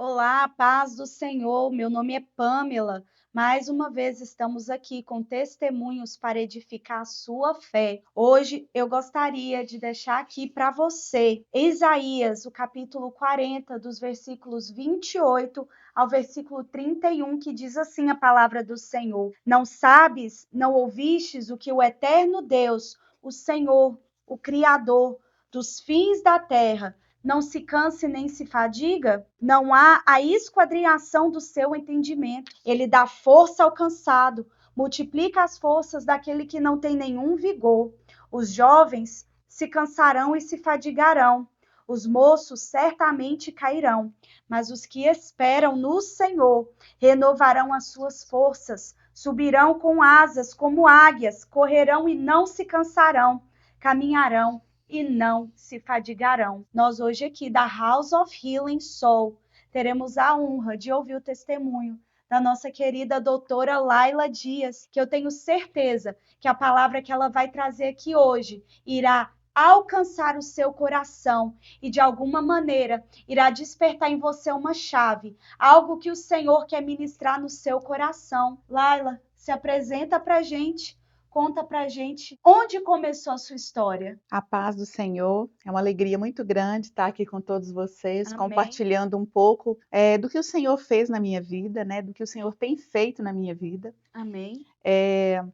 Olá, paz do Senhor. Meu nome é Pamela. Mais uma vez estamos aqui com testemunhos para edificar a sua fé. Hoje eu gostaria de deixar aqui para você Isaías, o capítulo 40, dos versículos 28 ao versículo 31, que diz assim a palavra do Senhor: Não sabes, não ouvistes o que o eterno Deus, o Senhor, o Criador dos fins da terra, não se canse nem se fadiga? Não há a esquadrinhação do seu entendimento. Ele dá força ao cansado, multiplica as forças daquele que não tem nenhum vigor. Os jovens se cansarão e se fadigarão. Os moços certamente cairão, mas os que esperam no Senhor renovarão as suas forças, subirão com asas como águias, correrão e não se cansarão, caminharão e não se fadigarão. Nós hoje aqui da House of Healing Soul teremos a honra de ouvir o testemunho da nossa querida doutora Laila Dias, que eu tenho certeza que a palavra que ela vai trazer aqui hoje irá alcançar o seu coração e de alguma maneira irá despertar em você uma chave, algo que o Senhor quer ministrar no seu coração. Laila, se apresenta pra gente. Conta pra gente onde começou a sua história. A paz do Senhor, é uma alegria muito grande estar aqui com todos vocês, Amém. compartilhando um pouco do que o Senhor fez na minha vida, né, do que o Senhor tem feito na minha vida. Amém.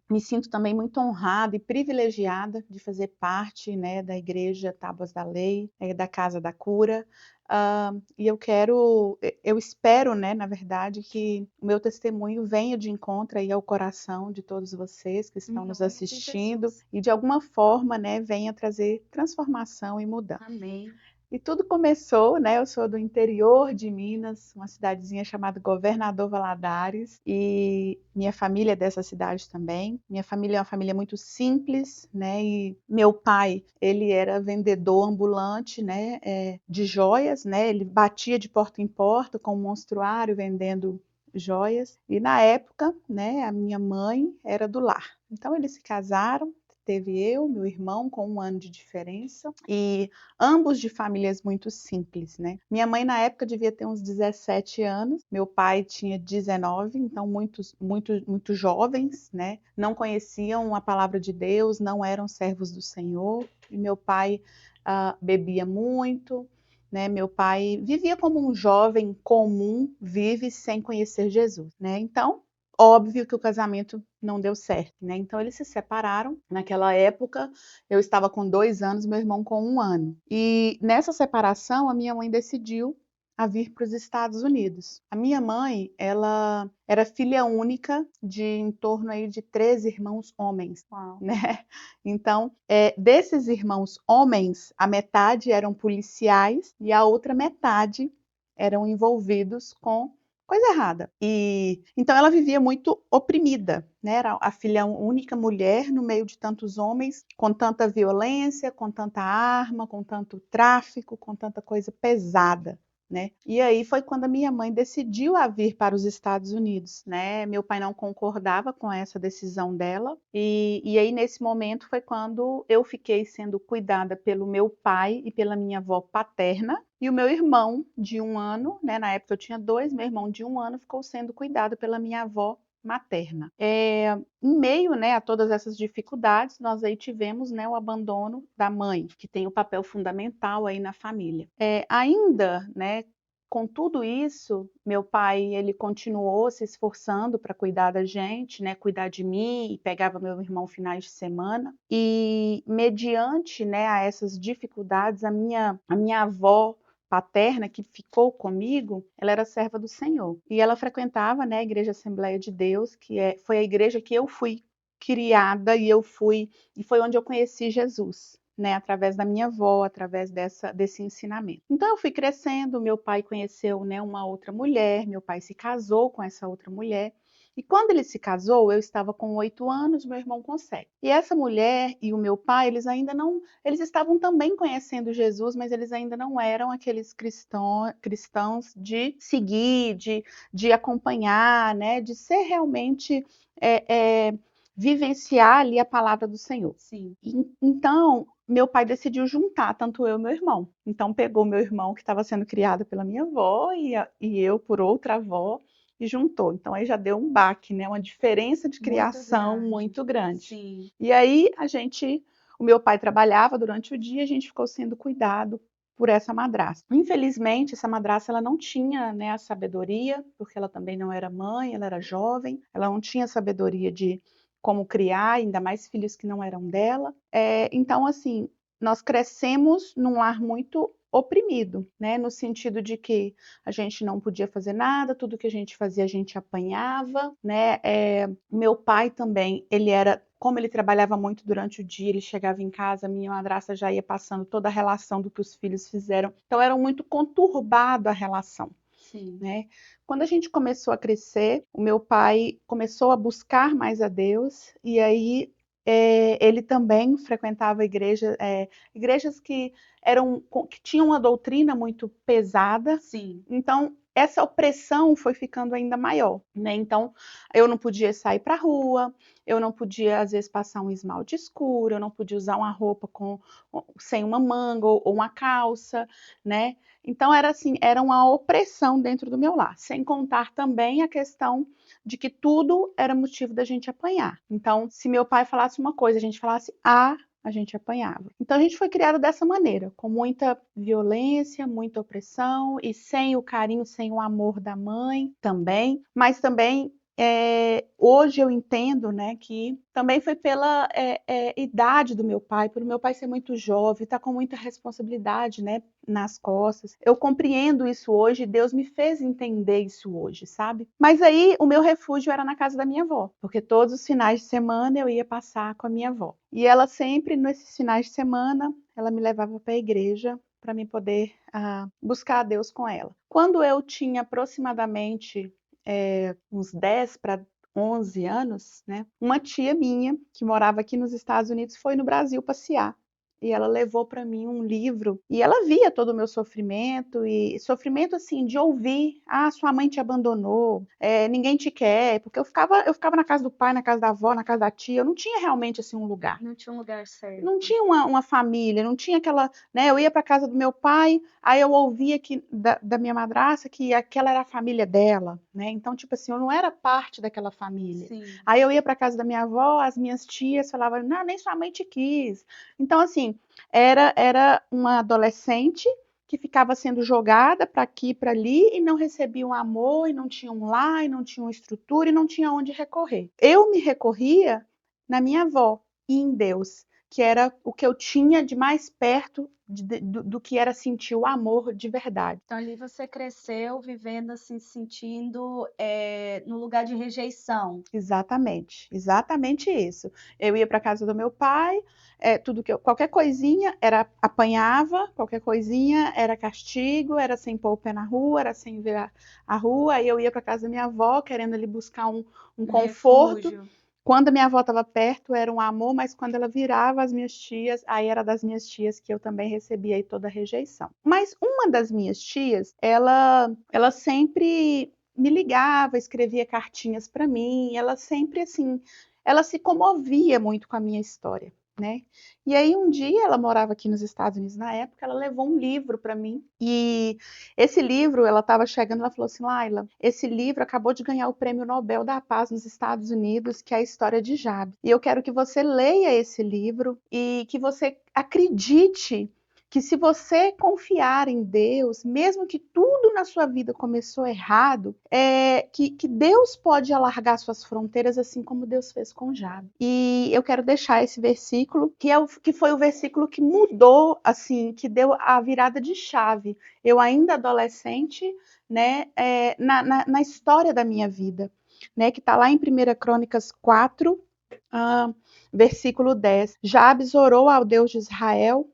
Me sinto também muito honrada e privilegiada de fazer parte, né, da Igreja Tábuas da Lei, da Casa da Cura. E eu espero, né, na verdade, que o meu testemunho venha de encontro aí ao coração de todos vocês que Em estão nos nome de assistindo Jesus. e de alguma forma, né, venha trazer transformação e mudança. Amém. E tudo começou, né? Eu sou do interior de Minas, uma cidadezinha chamada Governador Valadares, e minha família é dessa cidade também. Minha família é uma família muito simples, né? E meu pai, ele era vendedor ambulante, né? De joias, né? Ele batia de porta em porta com um monstruário vendendo joias. E na época, né? A minha mãe era do lar. Então eles se casaram. Teve eu, meu irmão, com 1 ano de diferença, e ambos de famílias muito simples, né? Minha mãe na época devia ter uns 17 anos, meu pai tinha 19, então muito jovens, né? Não conheciam a palavra de Deus, não eram servos do Senhor, e meu pai bebia muito, né? Meu pai vivia como um jovem comum, vive sem conhecer Jesus, né? Então, óbvio que o casamento não deu certo, né? Então eles se separaram. Naquela época, eu estava com 2 anos, meu irmão com 1 ano. E nessa separação, a minha mãe decidiu a vir para os Estados Unidos. A minha mãe, ela era filha única de em torno aí de 13 irmãos homens, Uau. né? Então, desses irmãos homens, a metade eram policiais e a outra metade eram envolvidos com coisa errada. E então ela vivia muito oprimida, né? Era a filha única mulher no meio de tantos homens, com tanta violência, com tanta arma, com tanto tráfico, com tanta coisa pesada. Né? E aí foi quando a minha mãe decidiu a vir para os Estados Unidos, né? Meu pai não concordava com essa decisão dela, e aí nesse momento foi quando eu fiquei sendo cuidada pelo meu pai e pela minha avó paterna, e o meu irmão de 1 ano, né? Na época eu tinha 2, meu irmão de 1 ano ficou sendo cuidado pela minha avó materna. Em meio, né, a todas essas dificuldades, nós aí tivemos, né, o abandono da mãe, que tem o papel fundamental aí na família. Ainda, né, com tudo isso, meu pai, ele continuou se esforçando para cuidar da gente, né, cuidar de mim, e pegava meu irmão finais de semana. E mediante, né, a essas dificuldades, a minha avó paterna, que ficou comigo, ela era serva do Senhor. E ela frequentava, né, a Igreja Assembleia de Deus, foi a igreja que eu fui criada, e foi onde eu conheci Jesus, né, através da minha avó, através desse ensinamento. Então eu fui crescendo, meu pai conheceu, né, uma outra mulher, meu pai se casou com essa outra mulher, e quando ele se casou, eu estava com 8 anos, meu irmão com 7. E essa mulher e o meu pai, eles estavam também conhecendo Jesus, mas eles ainda não eram aqueles cristãos de seguir, de acompanhar, né, de ser realmente vivenciar ali a palavra do Senhor. Sim. Então, meu pai decidiu juntar tanto eu e meu irmão. Então pegou meu irmão, que estava sendo criado pela minha avó, e eu por outra avó, e juntou. Então aí já deu um baque, né? Uma diferença de criação muito grande. Sim. E aí o meu pai trabalhava durante o dia, a gente ficou sendo cuidado por essa madrasta. Infelizmente, essa madrasta ela não tinha, né, a sabedoria, porque ela também não era mãe, ela era jovem, ela não tinha sabedoria de como criar, ainda mais filhos que não eram dela. Então, assim, nós crescemos num lar muito oprimido, né? No sentido de que a gente não podia fazer nada, tudo que a gente fazia a gente apanhava, né? Meu pai também, como ele trabalhava muito durante o dia, ele chegava em casa, minha madrasta já ia passando toda a relação do que os filhos fizeram. Então era muito conturbado a relação. Sim. Né? Quando a gente começou a crescer, o meu pai começou a buscar mais a Deus, e aí ele também frequentava igrejas que tinham uma doutrina muito pesada. Sim. Então essa opressão foi ficando ainda maior, né? Então eu não podia sair para a rua, eu não podia às vezes passar um esmalte escuro, eu não podia usar uma roupa sem uma manga ou uma calça, né? Então era assim, era uma opressão dentro do meu lar, sem contar também a questão de que tudo era motivo da gente apanhar. Então, se meu pai falasse uma coisa, a gente falasse a gente apanhava. Então a gente foi criado dessa maneira, com muita violência, muita opressão e sem o carinho, sem o amor da mãe também, mas também hoje eu entendo, né, que também foi pela idade do meu pai, por meu pai ser muito jovem, estar com muita responsabilidade, né, nas costas. Eu compreendo isso hoje, Deus me fez entender isso hoje, sabe? Mas aí o meu refúgio era na casa da minha avó, porque todos os finais de semana eu ia passar com a minha avó. E ela sempre, nesses finais de semana, ela me levava para a igreja para mim poder buscar a Deus com ela. Quando eu tinha aproximadamente uns 10 para 11 anos, né? Uma tia minha, que morava aqui nos Estados Unidos, foi no Brasil passear. E ela levou para mim um livro, e ela via todo o meu sofrimento, e sofrimento assim, de ouvir, sua mãe te abandonou, ninguém te quer, porque eu ficava na casa do pai, na casa da avó, na casa da tia, eu não tinha realmente assim um lugar. Não tinha um lugar certo. Não tinha uma família, não tinha aquela, né? Eu ia para casa do meu pai, aí eu ouvia da minha madrasta que aquela era a família dela, né? Então, tipo assim, eu não era parte daquela família. Sim. Aí eu ia para casa da minha avó, as minhas tias falavam, não, nem sua mãe te quis. Então, assim, era uma adolescente que ficava sendo jogada para aqui e para ali e não recebia um amor, e não tinha um lar, e não tinha uma estrutura, e não tinha onde recorrer. Eu me recorria na minha avó e em Deus, que era o que eu tinha de mais perto do que era sentir o amor de verdade. Então ali você cresceu vivendo assim, sentindo no lugar de rejeição. Exatamente, exatamente isso. Eu ia para casa do meu pai, qualquer coisinha era apanhava, qualquer coisinha era castigo, era sem pôr o pé na rua, era sem ver a rua. Aí eu ia para casa da minha avó querendo ali buscar um conforto. Refúgio. Quando a minha avó estava perto, era um amor, mas quando ela virava as minhas tias, aí era das minhas tias que eu também recebia aí toda a rejeição. Mas uma das minhas tias, ela sempre me ligava, escrevia cartinhas para mim, ela sempre assim, ela se comovia muito com a minha história. Né? E aí um dia ela morava aqui nos Estados Unidos na época, ela levou um livro para mim e esse livro, ela estava chegando, ela falou assim, Laila, esse livro acabou de ganhar o Prêmio Nobel da Paz nos Estados Unidos, que é a história de Jabes. E eu quero que você leia esse livro e que você acredite que se você confiar em Deus, mesmo que tudo na sua vida começou errado, que Deus pode alargar suas fronteiras assim como Deus fez com Jabes. E eu quero deixar esse versículo, que foi o versículo que mudou, assim, que deu a virada de chave. Eu ainda adolescente, né, na história da minha vida, né, que está lá em 1 Crônicas 4, versículo 10. Jabes orou ao Deus de Israel.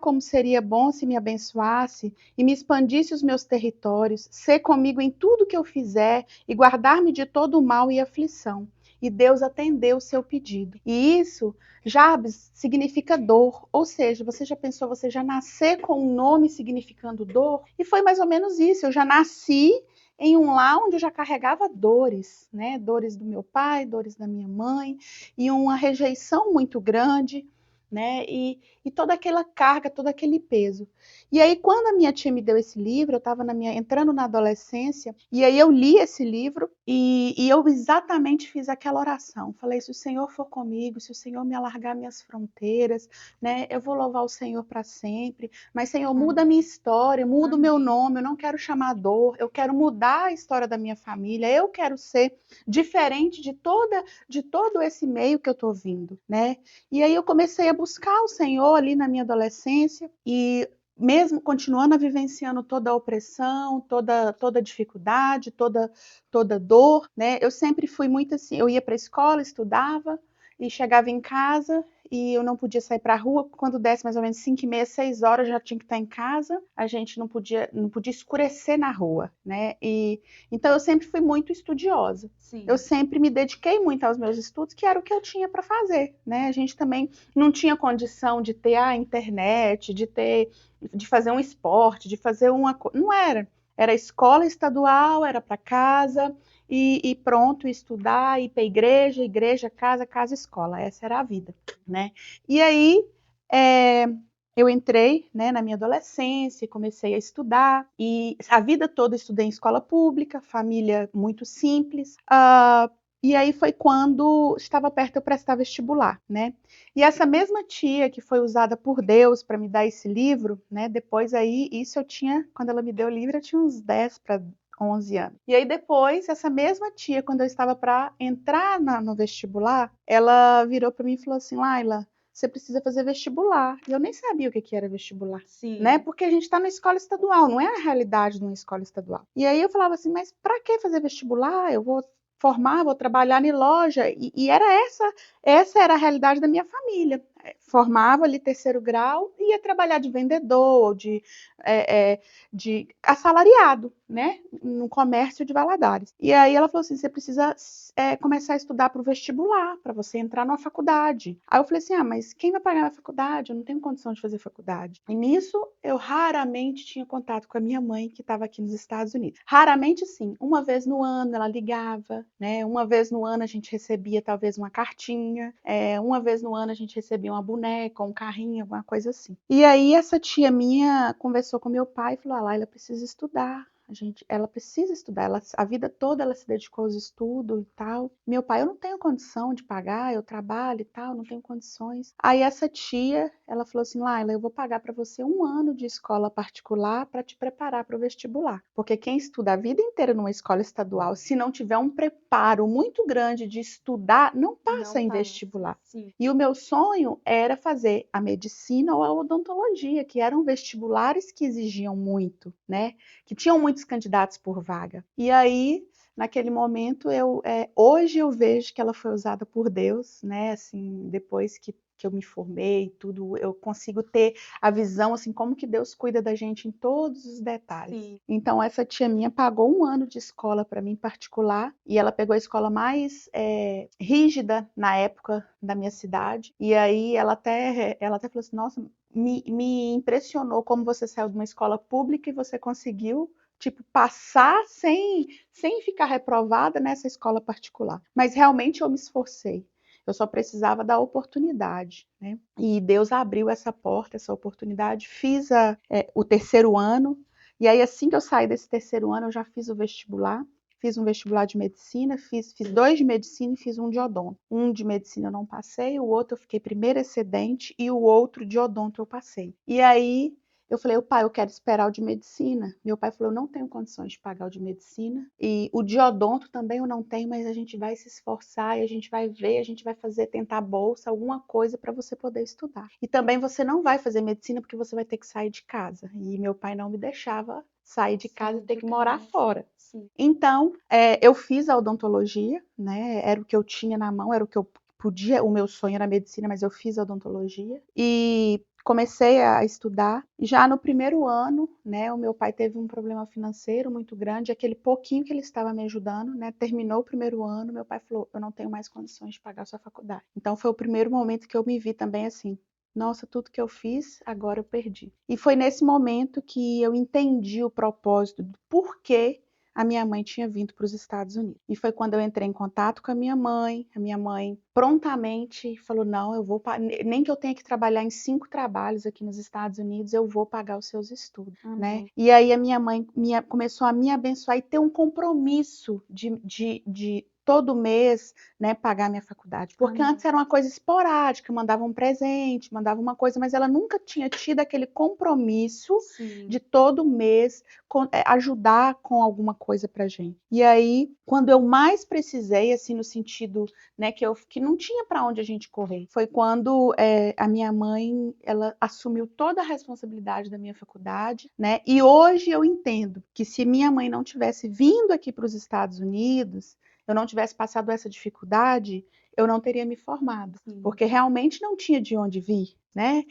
Como seria bom se me abençoasse e me expandisse os meus territórios, ser comigo em tudo que eu fizer e guardar-me de todo o mal e aflição. E Deus atendeu o seu pedido. E isso, Jabes, significa dor. Ou seja, você já pensou, você já nascer com um nome significando dor? E foi mais ou menos isso. Eu já nasci em um lar onde eu já carregava dores, né? Dores do meu pai, dores da minha mãe, e uma rejeição muito grande, né? E toda aquela carga, todo aquele peso. E aí, quando a minha tia me deu esse livro, eu estava entrando na adolescência, e aí eu li esse livro e eu exatamente fiz aquela oração. Falei, se o Senhor for comigo, se o Senhor me alargar minhas fronteiras, né? Eu vou louvar o Senhor para sempre. Mas, Senhor, muda a minha história, muda o meu nome, eu não quero chamar dor, eu quero mudar a história da minha família, eu quero ser diferente de todo esse meio que eu estou vindo, né? E aí eu comecei a buscar o Senhor ali na minha adolescência e mesmo continuando a vivenciando toda a opressão, toda a dificuldade, toda dor, né? Eu sempre fui muito assim, eu ia para a escola, estudava e chegava em casa e eu não podia sair para a rua. Quando desse mais ou menos 5h30, 6 horas, já tinha que estar em casa. A gente não podia escurecer na rua, né? E então eu sempre fui muito estudiosa. Sim. Eu sempre me dediquei muito aos meus estudos, que era o que eu tinha para fazer, né? A gente também não tinha condição de ter a internet, de fazer um esporte, de fazer não era. Era escola estadual, era para casa e pronto, estudar, ir para igreja, igreja, casa, casa, escola. Essa era a vida, né? E aí eu entrei, né, na minha adolescência, comecei a estudar e a vida toda estudei em escola pública, família muito simples. E aí foi quando estava perto eu prestar vestibular, né? E essa mesma tia que foi usada por Deus para me dar esse livro, né? Depois aí, isso eu tinha, quando ela me deu o livro, eu tinha uns 10 para 11 anos. E aí depois, essa mesma tia, quando eu estava para entrar no vestibular, ela virou para mim e falou assim, Laila, você precisa fazer vestibular. E eu nem sabia o que era vestibular, Sim. né? Porque a gente está na escola estadual, não é a realidade de uma escola estadual. E aí eu falava assim, mas para que fazer vestibular? Eu vou formar, vou trabalhar em loja. E era essa era a realidade da minha família. Formava ali terceiro grau e ia trabalhar de vendedor ou de assalariado, né? No comércio de Valadares. E aí ela falou assim, você precisa começar a estudar para o vestibular, para você entrar numa faculdade. Aí eu falei assim, mas quem vai pagar a faculdade? Eu não tenho condição de fazer faculdade. E nisso, eu raramente tinha contato com a minha mãe, que estava aqui nos Estados Unidos. Raramente, sim. Uma vez no ano ela ligava, né? Uma vez no ano a gente recebia talvez uma cartinha, uma vez no ano a gente recebia uma boneca, um carrinho, alguma coisa assim. E aí essa tia minha conversou com meu pai e falou, Laila precisa estudar. Ela precisa estudar, a vida toda ela se dedicou aos estudos e tal. Meu pai, eu não tenho condição de pagar, eu trabalho e tal, não tenho condições. Aí essa tia, ela falou assim, Laila, eu vou pagar para você 1 ano de escola particular para te preparar para o vestibular. Porque quem estuda a vida inteira numa escola estadual, se não tiver um preparo muito grande de estudar, não passa em vestibular. Sim. E o meu sonho era fazer a medicina ou a odontologia, que eram vestibulares que exigiam muito, né? Que tinham muitos candidatos por vaga. E aí, naquele momento, hoje eu vejo que ela foi usada por Deus, né? Assim, depois que eu me formei e tudo, eu consigo ter a visão, assim, como que Deus cuida da gente em todos os detalhes. Sim. Então, essa tia minha pagou 1 ano de escola para mim particular, e ela pegou a escola mais rígida na época da minha cidade, e aí ela até falou assim, nossa, me impressionou como você saiu de uma escola pública e você conseguiu passar sem ficar reprovada nessa escola particular. Mas realmente eu me esforcei. Eu só precisava da oportunidade, né? E Deus abriu essa porta, essa oportunidade. Fiz o terceiro ano, e aí assim que eu saí desse terceiro ano, eu já fiz o vestibular. Fiz um vestibular de medicina, fiz 2 de medicina e fiz um de odonto. Um de medicina eu não passei, o outro eu fiquei primeiro excedente e o outro de odonto eu passei. E aí eu falei, pai, eu quero esperar o de medicina. Meu pai falou, eu não tenho condições de pagar o de medicina. E o de odonto também eu não tenho, mas a gente vai se esforçar e a gente vai ver, a gente vai tentar bolsa, alguma coisa para você poder estudar. E também você não vai fazer medicina porque você vai ter que sair de casa. E meu pai não me deixava sair de casa e ter que morar fora. Sim. Então, eu fiz a odontologia, né? Era o que eu tinha na mão, era o que eu podia, o meu sonho era medicina, mas eu fiz a odontologia. E comecei a estudar. Já no primeiro ano, né, o meu pai teve um problema financeiro muito grande, aquele pouquinho que ele estava me ajudando, né, terminou o primeiro ano, meu pai falou, eu não tenho mais condições de pagar a sua faculdade. Então foi o primeiro momento que eu me vi também assim, nossa, tudo que eu fiz, agora eu perdi. E foi nesse momento que eu entendi o propósito do porquê a minha mãe tinha vindo para os Estados Unidos. E foi quando eu entrei em contato com a minha mãe prontamente falou, não, eu vou, nem que eu tenha que trabalhar em 5 trabalhos aqui nos Estados Unidos, eu vou pagar os seus estudos, né? E aí a minha mãe começou a me abençoar e ter um compromisso de todo mês, né, pagar minha faculdade. Porque antes era uma coisa esporádica, mandava um presente, mandava uma coisa, mas ela nunca tinha tido aquele compromisso de todo mês ajudar com alguma coisa pra gente. E aí, quando eu mais precisei, assim, no sentido, né, que não tinha para onde a gente correr, foi quando a minha mãe, ela assumiu toda a responsabilidade da minha faculdade, né? E hoje eu entendo que se minha mãe não tivesse vindo aqui para os Estados Unidos, eu não tivesse passado essa dificuldade, eu não teria me formado, porque realmente não tinha de onde vir, né?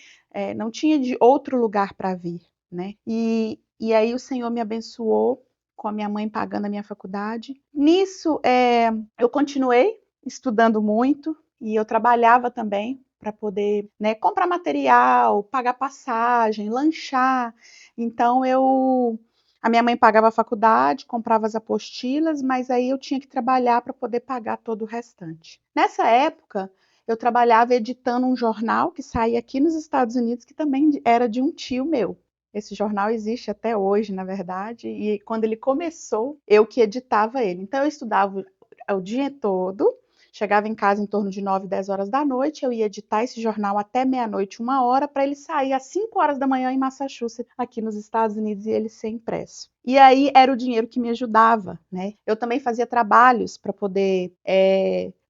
Não tinha de outro lugar para vir, né? E aí o Senhor me abençoou com a minha mãe pagando a minha faculdade. Nisso, eu continuei estudando muito e eu trabalhava também para poder, né, comprar material, pagar passagem, lanchar. Então a minha mãe pagava a faculdade, comprava as apostilas, mas aí eu tinha que trabalhar para poder pagar todo o restante. Nessa época, eu trabalhava editando um jornal que saía aqui nos Estados Unidos, que também era de um tio meu. Esse jornal existe até hoje, na verdade, e quando ele começou, eu que editava ele. Então, eu estudava o dia todo, chegava em casa em torno de 9, 10 horas da noite, eu ia editar esse jornal até meia-noite, 1 hora, para ele sair às 5 horas da manhã em Massachusetts, aqui nos Estados Unidos, e ele ser impresso. E aí era o dinheiro que me ajudava, né? Eu também fazia trabalhos para poder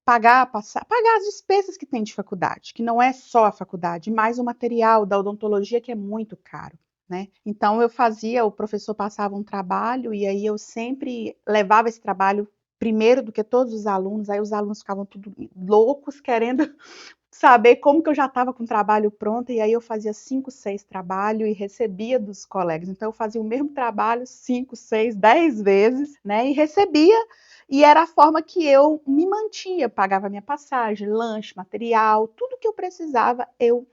pagar as despesas que tem de faculdade, que não é só a faculdade, mais o material da odontologia, que é muito caro. Né? Então eu fazia, o professor passava um trabalho e aí eu sempre levava esse trabalho primeiro do que todos os alunos, aí os alunos ficavam tudo loucos querendo saber como que eu já estava com o trabalho pronto, e aí eu fazia 5, 6 trabalhos e recebia dos colegas. Então eu fazia o mesmo trabalho 5, 6, 10 vezes, né? E recebia, e era a forma que eu me mantinha, pagava minha passagem, lanche, material, tudo que eu precisava, eu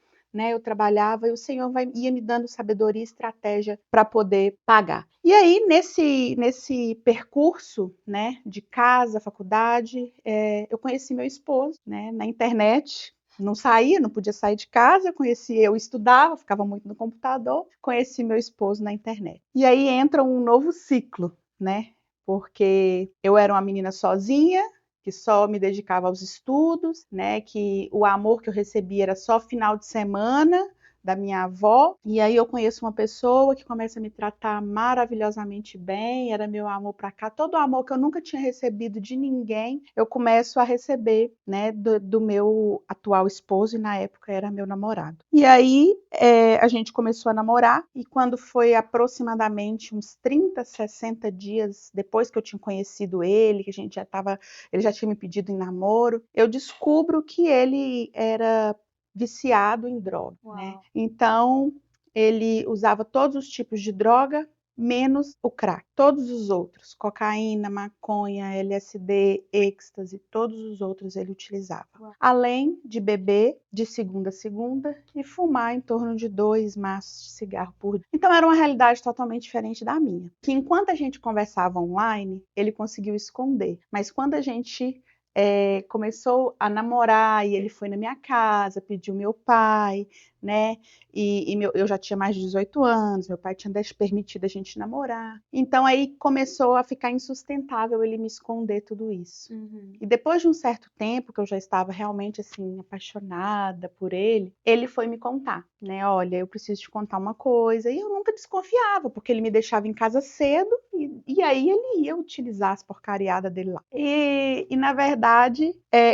trabalhava e o Senhor ia me dando sabedoria e estratégia para poder pagar. E aí, nesse percurso, né, de casa, faculdade, eu conheci meu esposo, né, na internet. Não saía, não podia sair de casa, eu estudava, ficava muito no computador, conheci meu esposo na internet. E aí entra um novo ciclo, né? Porque eu era uma menina sozinha, que só me dedicava aos estudos, né? Que o amor que eu recebia era só final de semana da minha avó. E aí eu conheço uma pessoa que começa a me tratar maravilhosamente bem, era meu amor para cá, todo o amor que eu nunca tinha recebido de ninguém, eu começo a receber, né, do meu atual esposo, e na época era meu namorado. E aí a gente começou a namorar, e quando foi aproximadamente uns 30, 60 dias depois que eu tinha conhecido ele, que ele já tinha me pedido em namoro, eu descubro que ele era viciado em droga, né? Então, ele usava todos os tipos de droga, menos o crack. Todos os outros, cocaína, maconha, LSD, êxtase, todos os outros ele utilizava. Além de beber de segunda a segunda e fumar em torno de 2 maços de cigarro por dia. Então, era uma realidade totalmente diferente da minha. Que enquanto a gente conversava online, ele conseguiu esconder. Mas quando a gente começou a namorar e ele foi na minha casa, pediu meu pai, né? Eu já tinha mais de 18 anos, meu pai tinha permitido a gente namorar. Então aí começou a ficar insustentável ele me esconder tudo isso. E depois de um certo tempo, que eu já estava realmente assim apaixonada por ele foi me contar, né? Olha, eu preciso te contar uma coisa. E eu nunca desconfiava, porque ele me deixava em casa cedo e aí ele ia utilizar as porcariadas dele lá. E na verdade,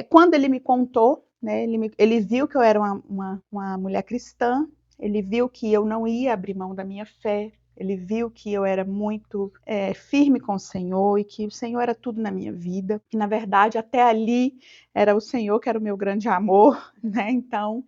quando ele me contou, né, ele viu que eu era uma mulher cristã, ele viu que eu não ia abrir mão da minha fé, ele viu que eu era muito firme com o Senhor e que o Senhor era tudo na minha vida, que na verdade até ali era o Senhor que era o meu grande amor, né? Então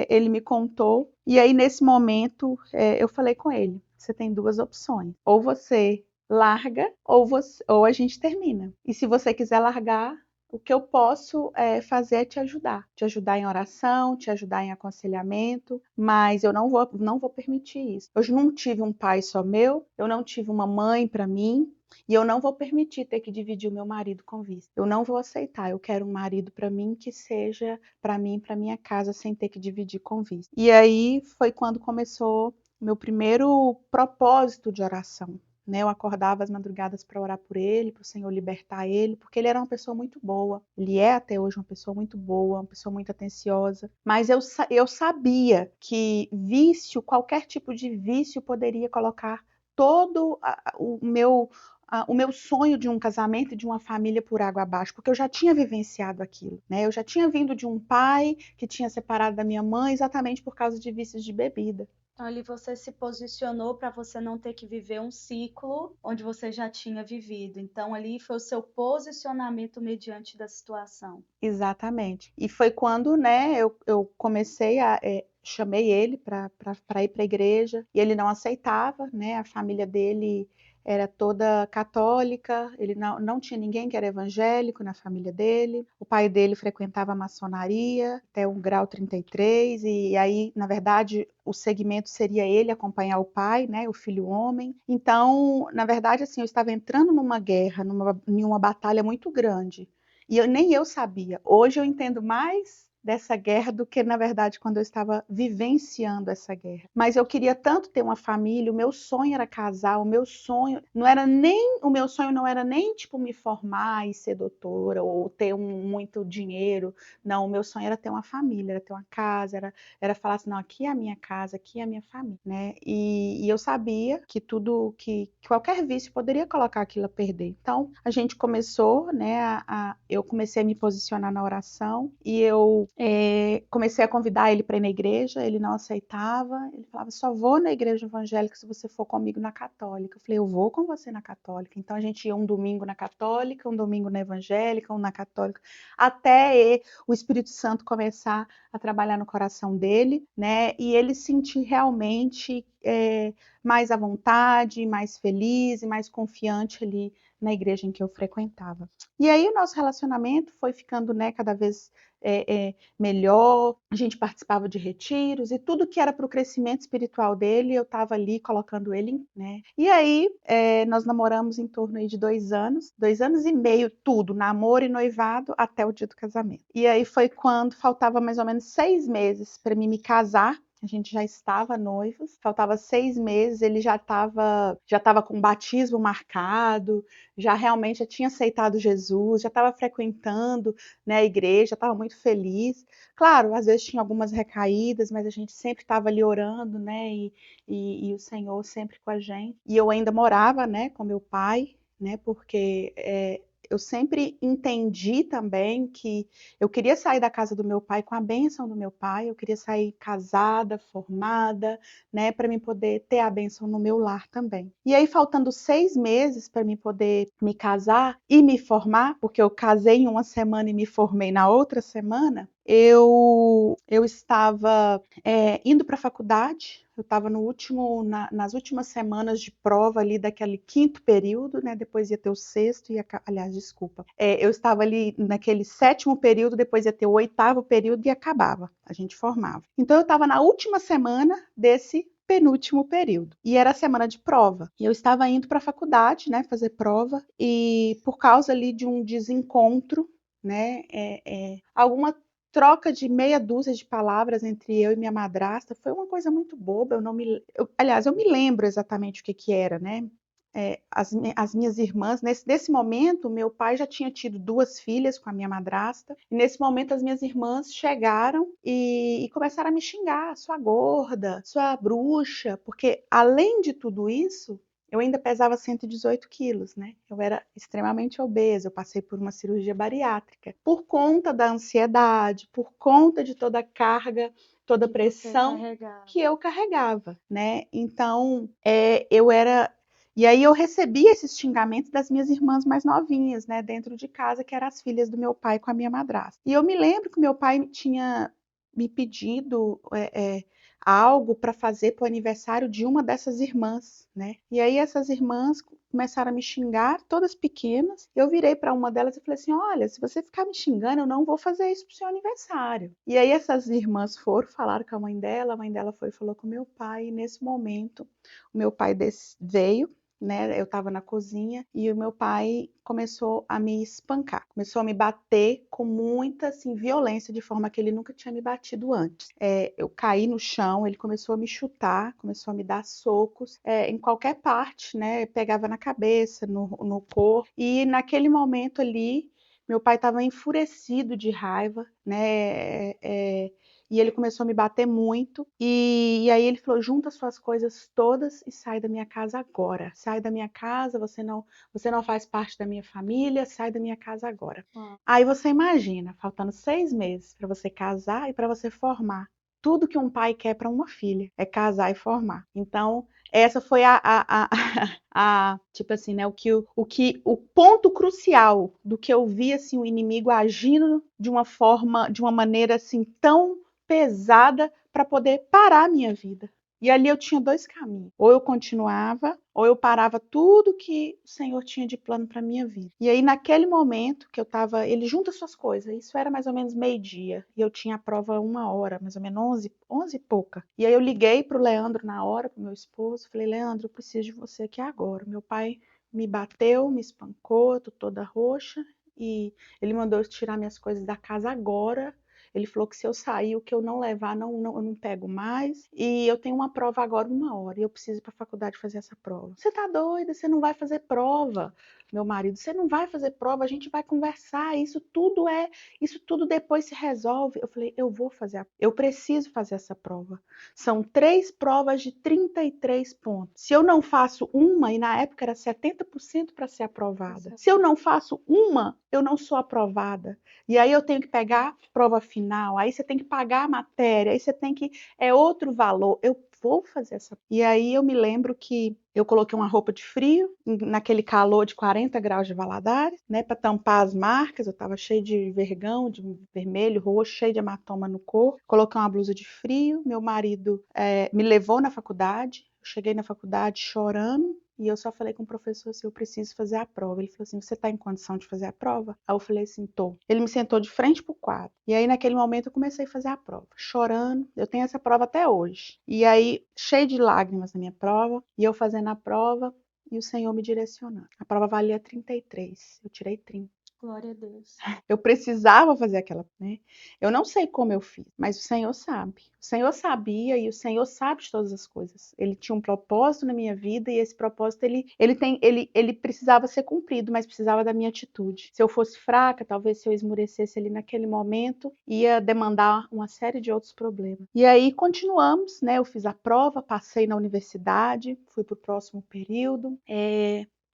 ele me contou, e aí nesse momento eu falei com ele: você tem 2 opções, ou você larga ou a gente termina. E se você quiser largar, o que eu posso fazer é te ajudar em oração, te ajudar em aconselhamento, mas eu não vou permitir isso. Eu não tive um pai só meu, eu não tive uma mãe para mim, E eu não vou permitir ter que dividir o meu marido com vício. Eu não vou aceitar. Eu quero um marido para mim que seja para mim, para minha casa, sem ter que dividir com vício. E aí foi quando começou meu primeiro propósito de oração. Né, eu acordava às madrugadas para orar por ele, para o Senhor libertar ele, porque ele era uma pessoa muito boa. Ele é até hoje uma pessoa muito boa, uma pessoa muito atenciosa. Mas eu sabia que vício, qualquer tipo de vício, poderia colocar todo o meu sonho de um casamento e de uma família por água abaixo, porque eu já tinha vivenciado aquilo, né? Eu já tinha vindo de um pai que tinha separado da minha mãe exatamente por causa de vícios de bebida. Então, ali você se posicionou para você não ter que viver um ciclo onde você já tinha vivido. Então, ali foi o seu posicionamento mediante da situação. Exatamente. E foi quando, né, eu comecei chamei ele para ir para a igreja e ele não aceitava, né? A família dele era toda católica, ele não tinha ninguém que era evangélico na família dele. O pai dele frequentava a maçonaria até o grau 33 e aí, na verdade, o segmento seria ele acompanhar o pai, né, o filho homem. Então, na verdade, assim, eu estava entrando numa guerra, numa batalha muito grande. E nem eu sabia. Hoje eu entendo mais dessa guerra do que, na verdade, quando eu estava vivenciando essa guerra. Mas eu queria tanto ter uma família, o meu sonho era casar, o meu sonho não era nem tipo me formar e ser doutora ou ter muito dinheiro. Não, o meu sonho era ter uma família, era ter uma casa, era falar assim, não, aqui é a minha casa, aqui é a minha família, né? E eu sabia que que qualquer vício poderia colocar aquilo a perder. Então, a gente começou, né, eu comecei a me posicionar na oração e eu comecei a convidar ele para ir na igreja, ele não aceitava, ele falava, só vou na igreja evangélica se você for comigo na católica. Eu falei, eu vou com você na católica. Então a gente ia um domingo na católica, um domingo na evangélica, um na católica, até o Espírito Santo começar a trabalhar no coração dele, né, e ele sentir realmente mais à vontade, mais feliz e mais confiante ali na igreja em que eu frequentava. E aí o nosso relacionamento foi ficando, né, cada vez melhor, a gente participava de retiros e tudo que era para o crescimento espiritual dele, eu estava ali colocando ele, né? E aí nós namoramos em torno aí de 2 anos e meio, tudo, namoro e noivado até o dia do casamento. E aí foi quando faltava mais ou menos 6 meses para mim me casar. A gente já estava noivos, faltava 6 meses, ele já tava com batismo marcado, já realmente já tinha aceitado Jesus, já estava frequentando, né, a igreja, estava muito feliz. Claro, às vezes tinha algumas recaídas, mas a gente sempre estava ali orando, né, e o Senhor sempre com a gente. E eu ainda morava, né, com meu pai, né, porque eu sempre entendi também que eu queria sair da casa do meu pai com a bênção do meu pai, eu queria sair casada, formada, né, para mim poder ter a bênção no meu lar também. E aí, faltando 6 meses para mim poder me casar e me formar, porque eu casei em uma semana e me formei na outra semana, eu estava indo para a faculdade, eu estava nas últimas semanas de prova ali daquele quinto período, né? Depois ia ter o sexto, aliás, desculpa. Eu estava ali naquele sétimo período, depois ia ter o oitavo período e acabava, a gente formava. Então eu estava na última semana desse penúltimo período. E era a semana de prova. E eu estava indo para a faculdade, né, fazer prova, e por causa ali de um desencontro, né, alguma troca de meia dúzia de palavras entre eu e minha madrasta, foi uma coisa muito boba, aliás, eu me lembro exatamente o que era, né? As minhas irmãs, nesse momento, meu pai já tinha tido 2 filhas com a minha madrasta, e nesse momento as minhas irmãs chegaram e começaram a me xingar, sua gorda, sua bruxa, porque além de tudo isso, eu ainda pesava 118 quilos, né? Eu era extremamente obesa, eu passei por uma cirurgia bariátrica. Por conta da ansiedade, por conta de toda a carga, toda a pressão que eu carregava, né? Então, eu era... E aí eu recebia esses xingamentos das minhas irmãs mais novinhas, né? Dentro de casa, que eram as filhas do meu pai com a minha madrasta. E eu me lembro que meu pai tinha me pedido algo para fazer para o aniversário de uma dessas irmãs, né? E aí essas irmãs começaram a me xingar, todas pequenas. Eu virei para uma delas e falei assim: olha, se você ficar me xingando, eu não vou fazer isso pro seu aniversário. E aí essas irmãs foram, falaram com a mãe dela foi e falou com o meu pai. E nesse momento, o meu pai veio, né? Eu estava na cozinha e o meu pai começou a me espancar, começou a me bater com muita assim, violência, de forma que ele nunca tinha me batido antes. Eu caí no chão, ele começou a me chutar, começou a me dar socos em qualquer parte, né? Pegava na cabeça, no corpo, e naquele momento ali, meu pai estava enfurecido de raiva, né? E ele começou a me bater muito. E aí ele falou: junta suas coisas todas e sai da minha casa agora. Sai da minha casa, você não faz parte da minha família, sai da minha casa agora. Aí você imagina, faltando 6 meses para você casar e para você formar. Tudo que um pai quer para uma filha é casar e formar. Então, essa foi tipo assim, né, o ponto crucial do que eu vi assim o inimigo agindo de uma forma, de uma maneira assim tão pesada para poder parar a minha vida. E ali eu tinha 2 caminhos. Ou eu continuava, ou eu parava tudo que o Senhor tinha de plano para minha vida. E aí naquele momento que eu estava, ele junta suas coisas. Isso era mais ou menos meio-dia e eu tinha a prova 1 hora, mais ou menos 11 e pouca. E aí eu liguei pro Leandro na hora, pro meu esposo, falei: "Leandro, eu preciso de você aqui agora. Meu pai me bateu, me espancou, eu tô toda roxa e ele mandou eu tirar minhas coisas da casa agora. Ele falou que se eu sair, o que eu não levar, eu não pego mais. E eu tenho uma prova agora 1 hora. E eu preciso ir para a faculdade fazer essa prova. Você tá doida? Você não vai fazer prova. Meu marido, você não vai fazer prova, a gente vai conversar. Isso tudo depois se resolve. Eu falei: eu vou fazer, eu preciso fazer essa prova. São 3 provas de 33 pontos. Se eu não faço uma, e na época era 70% para ser aprovada. Se eu não faço uma, eu não sou aprovada. E aí eu tenho que pegar prova final, aí você tem que pagar a matéria, aí você tem que. É outro valor. Eu vou fazer essa. E aí eu me lembro que eu coloquei uma roupa de frio, naquele calor de 40 graus de Valadares, né, para tampar as marcas. Eu estava cheia de vergão, de vermelho, roxo, cheia de hematoma no corpo. Coloquei uma blusa de frio. Meu marido me levou na faculdade. Eu cheguei na faculdade chorando. E eu só falei com o professor assim: eu preciso fazer a prova. Ele falou assim: você está em condição de fazer a prova? Aí eu falei assim: tô. Ele me sentou de frente pro quadro. E aí naquele momento eu comecei a fazer a prova, chorando. Eu tenho essa prova até hoje. E aí, cheio de lágrimas na minha prova, e eu fazendo a prova e o Senhor me direcionando. A prova valia 33, eu tirei 30. Glória a Deus. Eu precisava fazer aquela, né? Eu não sei como eu fiz, mas o Senhor sabe. O Senhor sabia e o Senhor sabe de todas as coisas. Ele tinha um propósito na minha vida e esse propósito ele precisava ser cumprido, mas precisava da minha atitude. Se eu fosse fraca, talvez se eu esmurecesse ali naquele momento, ia demandar uma série de outros problemas. E aí continuamos, né? Eu fiz a prova, passei na universidade, fui para o próximo período.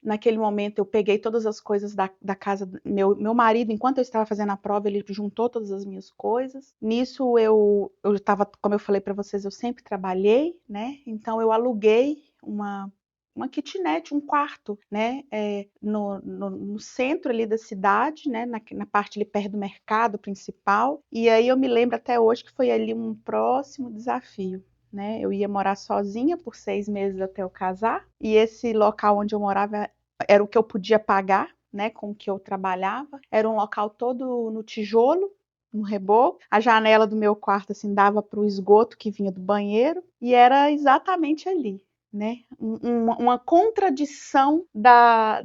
Naquele momento eu peguei todas as coisas da casa do meu marido, enquanto eu estava fazendo a prova, ele juntou todas as minhas coisas. Nisso eu estava, como eu falei para vocês, eu sempre trabalhei, né? Então eu aluguei uma kitnet, um quarto, né? No centro ali da cidade, né? Na parte ali perto do mercado principal. E aí eu me lembro até hoje que foi ali um próximo desafio. Né? Eu ia morar sozinha por 6 meses até eu casar, e esse local onde eu morava era o que eu podia pagar, né, com o que eu trabalhava. Era um local todo no tijolo, no reboco. A janela do meu quarto assim dava para o esgoto que vinha do banheiro, e era exatamente ali. Né? Uma contradição da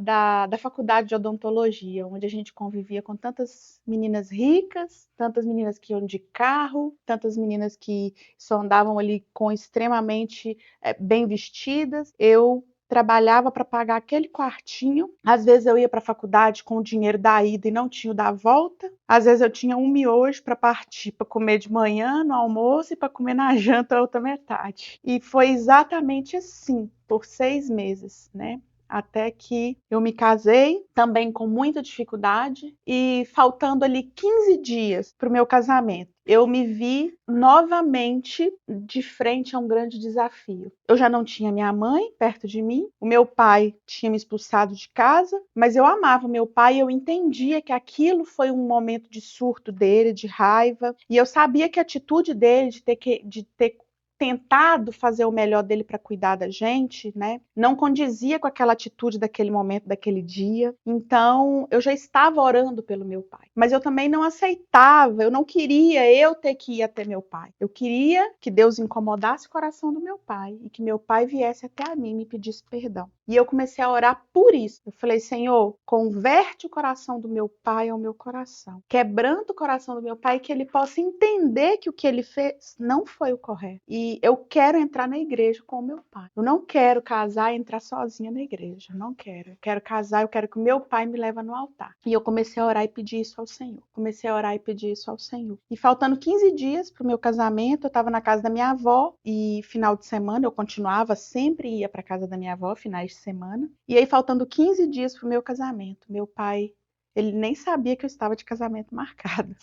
faculdade de odontologia, onde a gente convivia com tantas meninas ricas, tantas meninas que iam de carro, tantas meninas que só andavam ali com extremamente bem vestidas. Eu trabalhava para pagar aquele quartinho. Às vezes eu ia para a faculdade com o dinheiro da ida e não tinha o da volta. Às vezes eu tinha um miojo para partir, para comer de manhã, no almoço, e para comer na janta a outra metade. E foi exatamente assim, por 6 meses, né? Até que eu me casei, também com muita dificuldade, e faltando ali 15 dias para o meu casamento, eu me vi novamente de frente a um grande desafio. Eu já não tinha minha mãe perto de mim, o meu pai tinha me expulsado de casa, mas eu amava meu pai e eu entendia que aquilo foi um momento de surto dele, de raiva, e eu sabia que a atitude dele de ter tentado fazer o melhor dele para cuidar da gente, né? Não condizia com aquela atitude daquele momento, daquele dia. Então, eu já estava orando pelo meu pai. Mas eu também não aceitava, eu não queria eu ter que ir até meu pai. Eu queria que Deus incomodasse o coração do meu pai e que meu pai viesse até a mim e me pedisse perdão. E eu comecei a orar por isso. Eu falei, Senhor, converte o coração do meu pai ao meu coração. Quebranta o coração do meu pai, que ele possa entender que o que ele fez não foi o correto. E eu quero entrar na igreja com o meu pai. Eu não quero casar e entrar sozinha na igreja. Eu não quero. Eu quero casar, eu quero que o meu pai me leve no altar. E eu comecei a orar e pedir isso ao Senhor. Comecei a orar e pedir isso ao Senhor. E faltando 15 dias para o meu casamento, eu estava na casa da minha avó e final de semana eu continuava, sempre ia para casa da minha avó, finais de semana. E aí, faltando 15 dias para o meu casamento, meu pai, ele nem sabia que eu estava de casamento marcado.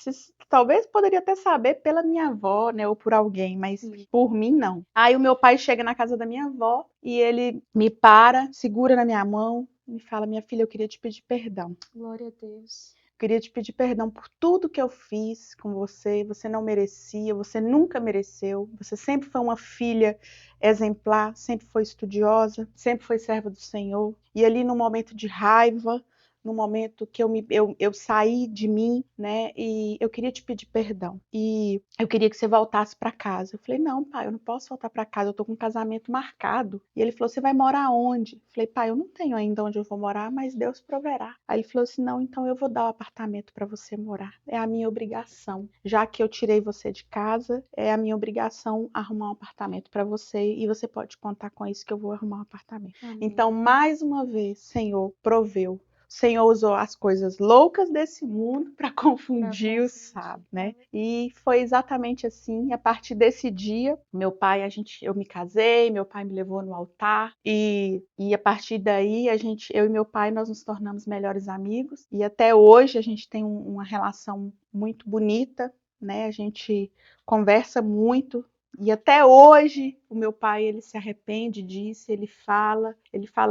Talvez poderia até saber pela minha avó, né, ou por alguém, mas por mim não. Aí o meu pai chega na casa da minha avó e ele me para, segura na minha mão e me fala, minha filha, eu queria te pedir perdão. Glória a Deus. Queria te pedir perdão por tudo que eu fiz com você. Você não merecia, você nunca mereceu. Você sempre foi uma filha exemplar, sempre foi estudiosa, sempre foi serva do Senhor. E ali no momento de raiva, no momento que eu saí de mim, né? E eu queria te pedir perdão. E eu queria que você voltasse para casa. Eu falei, não, pai, eu não posso voltar para casa, eu tô com um casamento marcado. E ele falou, você vai morar onde? Eu falei, pai, eu não tenho ainda onde eu vou morar, mas Deus proverá. Aí ele falou assim, não, então eu vou dar o apartamento para você morar. É a minha obrigação. Já que eu tirei você de casa, é a minha obrigação arrumar um apartamento para você e você pode contar com isso que eu vou arrumar um apartamento. Amém. Então, mais uma vez, Senhor, proveu. O Senhor usou as coisas loucas desse mundo para confundir os sábios, né? E foi exatamente assim. A partir desse dia, meu pai, eu me casei, meu pai me levou no altar e a partir daí eu e meu pai nós nos tornamos melhores amigos e até hoje a gente tem uma relação muito bonita, né? A gente conversa muito. E até hoje o meu pai ele se arrepende disso, ele fala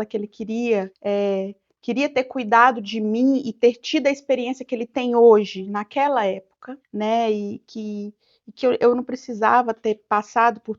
que ele queria ter cuidado de mim e ter tido a experiência que ele tem hoje, naquela época, né? E que eu não precisava ter passado por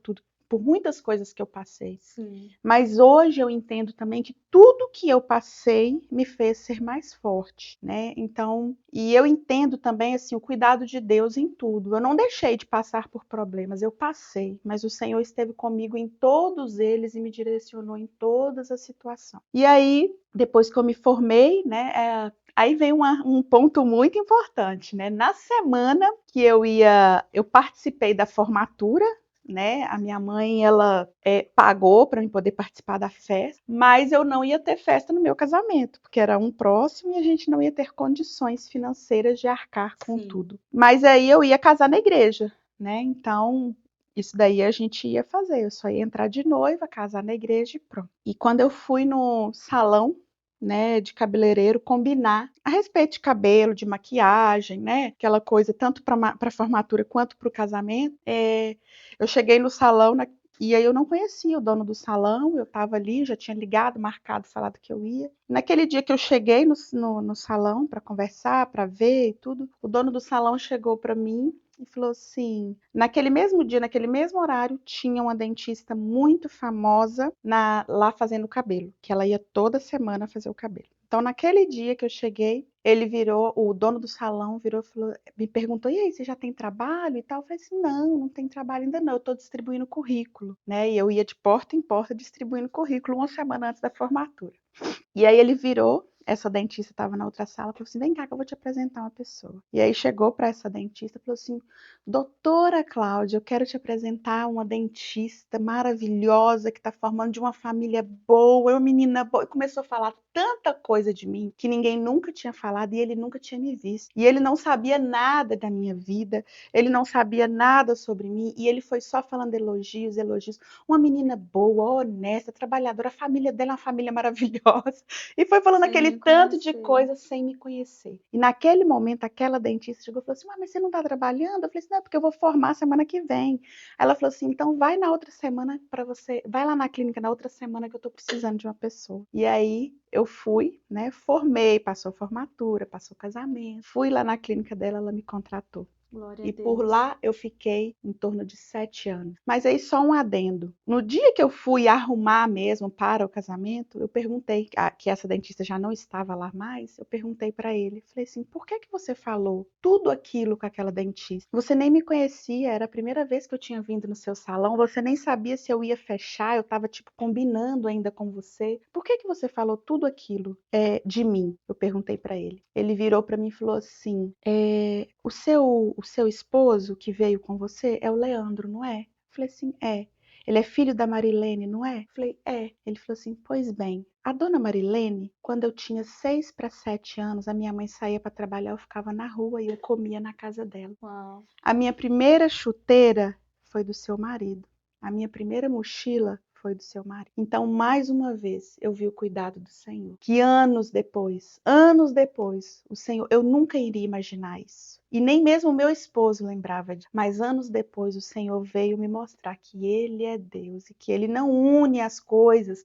muitas coisas que eu passei. Sim. Mas hoje eu entendo também que tudo que eu passei me fez ser mais forte, né? Então, e eu entendo também assim o cuidado de Deus em tudo. Eu não deixei de passar por problemas, eu passei, mas o Senhor esteve comigo em todos eles e me direcionou em todas as situações. E aí, depois que eu me formei, né, aí vem um ponto muito importante, né? Na semana que eu participei da formatura, né? A minha mãe, ela pagou para eu poder participar da festa, mas eu não ia ter festa no meu casamento, porque era um próximo e a gente não ia ter condições financeiras de arcar com tudo. Mas aí eu ia casar na igreja, né? Então, isso daí a gente ia fazer. Eu só ia entrar de noiva, casar na igreja e pronto. E quando eu fui no salão, né, de cabeleireiro, combinar a respeito de cabelo, de maquiagem, né, aquela coisa tanto para a formatura quanto para o casamento, eu cheguei no salão e aí eu não conhecia o dono do salão, eu estava ali, já tinha ligado, marcado, falado que eu ia. Naquele dia que eu cheguei no salão para conversar, para ver e tudo, o dono do salão chegou para mim e falou assim, naquele mesmo dia, naquele mesmo horário, tinha uma dentista muito famosa lá fazendo o cabelo, que ela ia toda semana fazer o cabelo. Então, naquele dia que eu cheguei, o dono do salão virou e falou, me perguntou, e aí, você já tem trabalho e tal? Eu falei assim, não tem trabalho ainda não, eu estou distribuindo currículo, né? E eu ia de porta em porta distribuindo currículo uma semana antes da formatura. E aí ele virou, essa dentista estava na outra sala, falou assim, vem cá que eu vou te apresentar uma pessoa. E aí chegou para essa dentista e falou assim, doutora Cláudia, eu quero te apresentar uma dentista maravilhosa que está formando de uma família boa, uma menina boa. E começou a falar tanta coisa de mim que ninguém nunca tinha falado e ele nunca tinha me visto. E ele não sabia nada da minha vida, ele não sabia nada sobre mim e ele foi só falando elogios. Uma menina boa, honesta, trabalhadora, a família dela é uma família maravilhosa. E foi falando aquele tanto de coisa sem me conhecer. E naquele momento, aquela dentista chegou e falou assim, mas você não está trabalhando? Eu falei assim, não, porque eu vou formar semana que vem. Ela falou assim, então vai na outra semana vai lá na clínica na outra semana que eu estou precisando de uma pessoa. E aí eu fui, né, formei, passou formatura, passou casamento, fui lá na clínica dela, ela me contratou. Glória a E por Deus. lá eu fiquei em torno de 7 anos. Mas aí só um adendo. No dia que eu fui arrumar mesmo para o casamento, eu perguntei, que essa dentista já não estava lá mais, eu perguntei para ele, falei assim, por que você falou tudo aquilo com aquela dentista? Você nem me conhecia, era a primeira vez que eu tinha vindo no seu salão, você nem sabia se eu ia fechar, eu estava tipo combinando ainda com você. Por que você falou tudo aquilo de mim? Eu perguntei para ele. Ele virou para mim e falou assim, o seu esposo que veio com você é o Leandro, não é? Eu falei assim, é. Ele é filho da Marilene, não é? Eu falei, é. Ele falou assim, pois bem, a dona Marilene, quando eu tinha 6 para 7 anos, a minha mãe saía para trabalhar, eu ficava na rua e eu comia na casa dela. Uau. A minha primeira chuteira foi do seu marido. A minha primeira mochila foi do seu marido. Então, mais uma vez, eu vi o cuidado do Senhor. Que anos depois, o Senhor, eu nunca iria imaginar isso. E nem mesmo o meu esposo lembrava disso. Mas anos depois, o Senhor veio me mostrar que Ele é Deus e que Ele não une as coisas,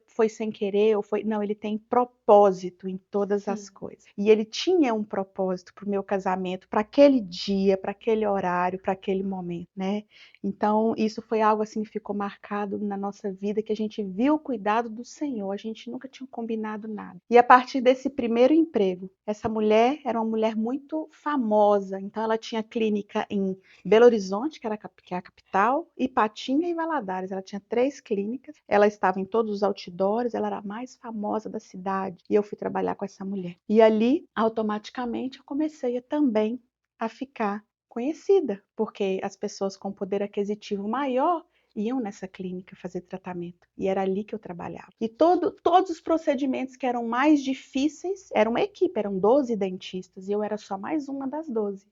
foi sem querer, ou foi. Não, Ele tem propósito em todas as coisas. E Ele tinha um propósito para o meu casamento, para aquele dia, para aquele horário, para aquele momento, né? Então, isso foi algo assim que ficou marcado na nossa vida, que a gente viu o cuidado do Senhor, a gente nunca tinha combinado nada. E a partir desse primeiro emprego, essa mulher era uma mulher muito famosa, então ela tinha clínica em Belo Horizonte, que é a capital, Ipatinga e Valadares. Ela tinha 3 clínicas, ela estava em todos os outdoors, ela era a mais famosa da cidade, e eu fui trabalhar com essa mulher. E ali, automaticamente, eu comecei também a ficar conhecida, porque as pessoas com poder aquisitivo maior iam nessa clínica fazer tratamento. E era ali que eu trabalhava. E todos os procedimentos que eram mais difíceis, era uma equipe, eram 12 dentistas, e eu era só mais uma das 12.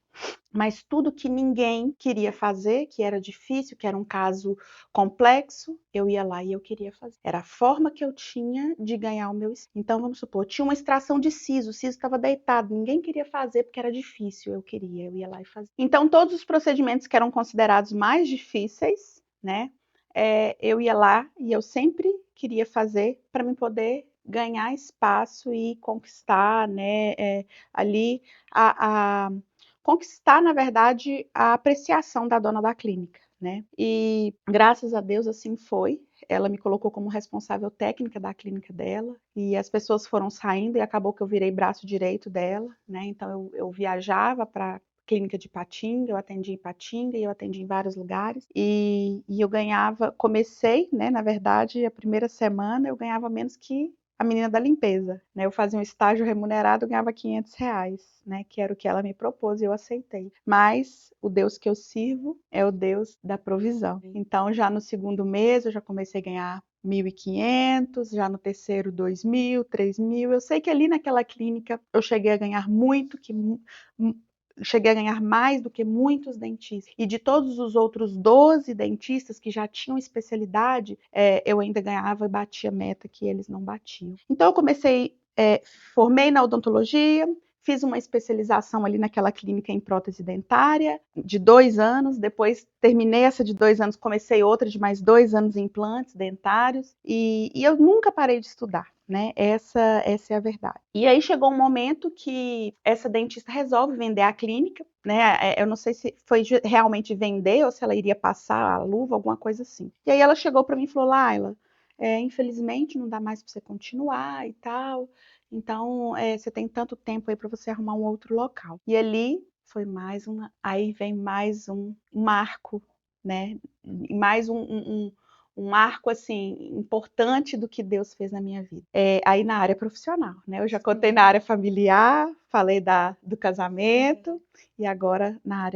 Mas tudo que ninguém queria fazer, que era difícil, que era um caso complexo, eu ia lá e eu queria fazer. Era a forma que eu tinha de ganhar o meu. Então, vamos supor, tinha uma extração de siso, o siso estava deitado, ninguém queria fazer porque era difícil, eu queria, eu ia lá e fazia. Então, todos os procedimentos que eram considerados mais difíceis, né, eu ia lá e eu sempre queria fazer para me poder ganhar espaço e conquistar, né, ali conquistar, na verdade, a apreciação da dona da clínica, né? E graças a Deus assim foi. Ela me colocou como responsável técnica da clínica dela e as pessoas foram saindo e acabou que eu virei braço direito dela, né? Então eu viajava para clínica de Ipatinga, eu atendi em Ipatinga e eu atendi em vários lugares e eu comecei, né? Na verdade, a primeira semana eu ganhava menos que a menina da limpeza, né? Eu fazia um estágio remunerado, eu ganhava R$ 500, né? Que era o que ela me propôs e eu aceitei. Mas o Deus que eu sirvo é o Deus da provisão. Então, já no segundo mês, eu já comecei a ganhar 1.500, já no terceiro 2.000, 3.000. Eu sei que ali naquela clínica eu cheguei a ganhar cheguei a ganhar mais do que muitos dentistas. E de todos os outros 12 dentistas que já tinham especialidade, eu ainda ganhava e batia meta que eles não batiam. Então eu comecei, formei na odontologia, fiz uma especialização ali naquela clínica em prótese dentária de 2 anos, depois terminei essa de 2 anos, comecei outra de mais 2 anos em implantes dentários e eu nunca parei de estudar. Né? Essa é a verdade. E aí chegou um momento que essa dentista resolve vender a clínica, né? Eu não sei se foi realmente vender ou se ela iria passar a luva, alguma coisa assim. E aí ela chegou para mim e falou, Laila, infelizmente não dá mais para você continuar e tal, então você tem tanto tempo aí para você arrumar um outro local. E ali foi aí vem mais um marco, né? Mais um marco assim importante do que Deus fez na minha vida. Aí na área profissional, né? Eu já contei na área familiar, falei do casamento e agora na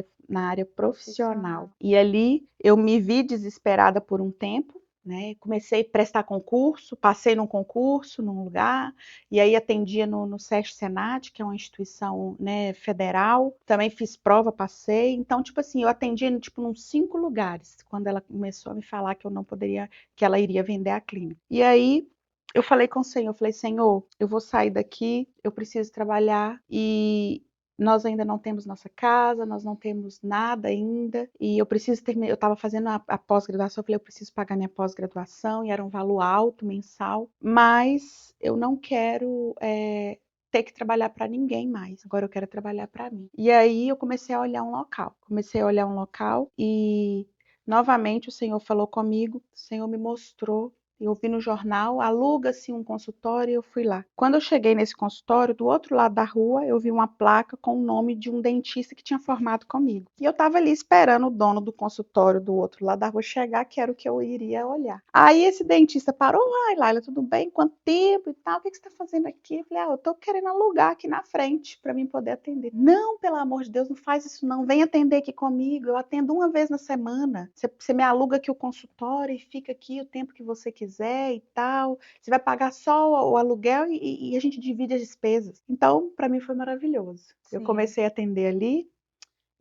área profissional. E ali eu me vi desesperada por um tempo, né? Comecei a prestar concurso, passei num concurso num lugar, e aí atendia no SESC Senat, que é uma instituição, né, federal. Também fiz prova, passei. Então, tipo assim, eu atendia tipo, uns 5 lugares, quando ela começou a me falar que eu não poderia, que ela iria vender a clínica. E aí eu falei com o Senhor, eu falei, Senhor, eu vou sair daqui, eu preciso trabalhar e nós ainda não temos nossa casa, nós não temos nada ainda, e eu preciso terminar, eu estava fazendo a pós-graduação, eu falei, eu preciso pagar minha pós-graduação, e era um valor alto, mensal, mas eu não quero ter que trabalhar para ninguém mais. Agora eu quero trabalhar para mim. E aí eu comecei a olhar um local. Comecei a olhar um local e novamente o Senhor falou comigo, o Senhor me mostrou. Eu vi no jornal, aluga-se um consultório e eu fui lá. Quando eu cheguei nesse consultório, do outro lado da rua, eu vi uma placa com o nome de um dentista que tinha formado comigo. E eu estava ali esperando o dono do consultório do outro lado da rua chegar, que era o que eu iria olhar. Aí esse dentista parou, ai, Laila, tudo bem? Quanto tempo e tal? O que você está fazendo aqui? Eu falei, eu estou querendo alugar aqui na frente para mim poder atender. Não, pelo amor de Deus, não faz isso não. Vem atender aqui comigo. Eu atendo uma vez na semana. Você me aluga aqui o consultório e fica aqui o tempo que você quiser e tal, você vai pagar só o aluguel e a gente divide as despesas. Então, para mim foi maravilhoso. Sim. Eu comecei a atender ali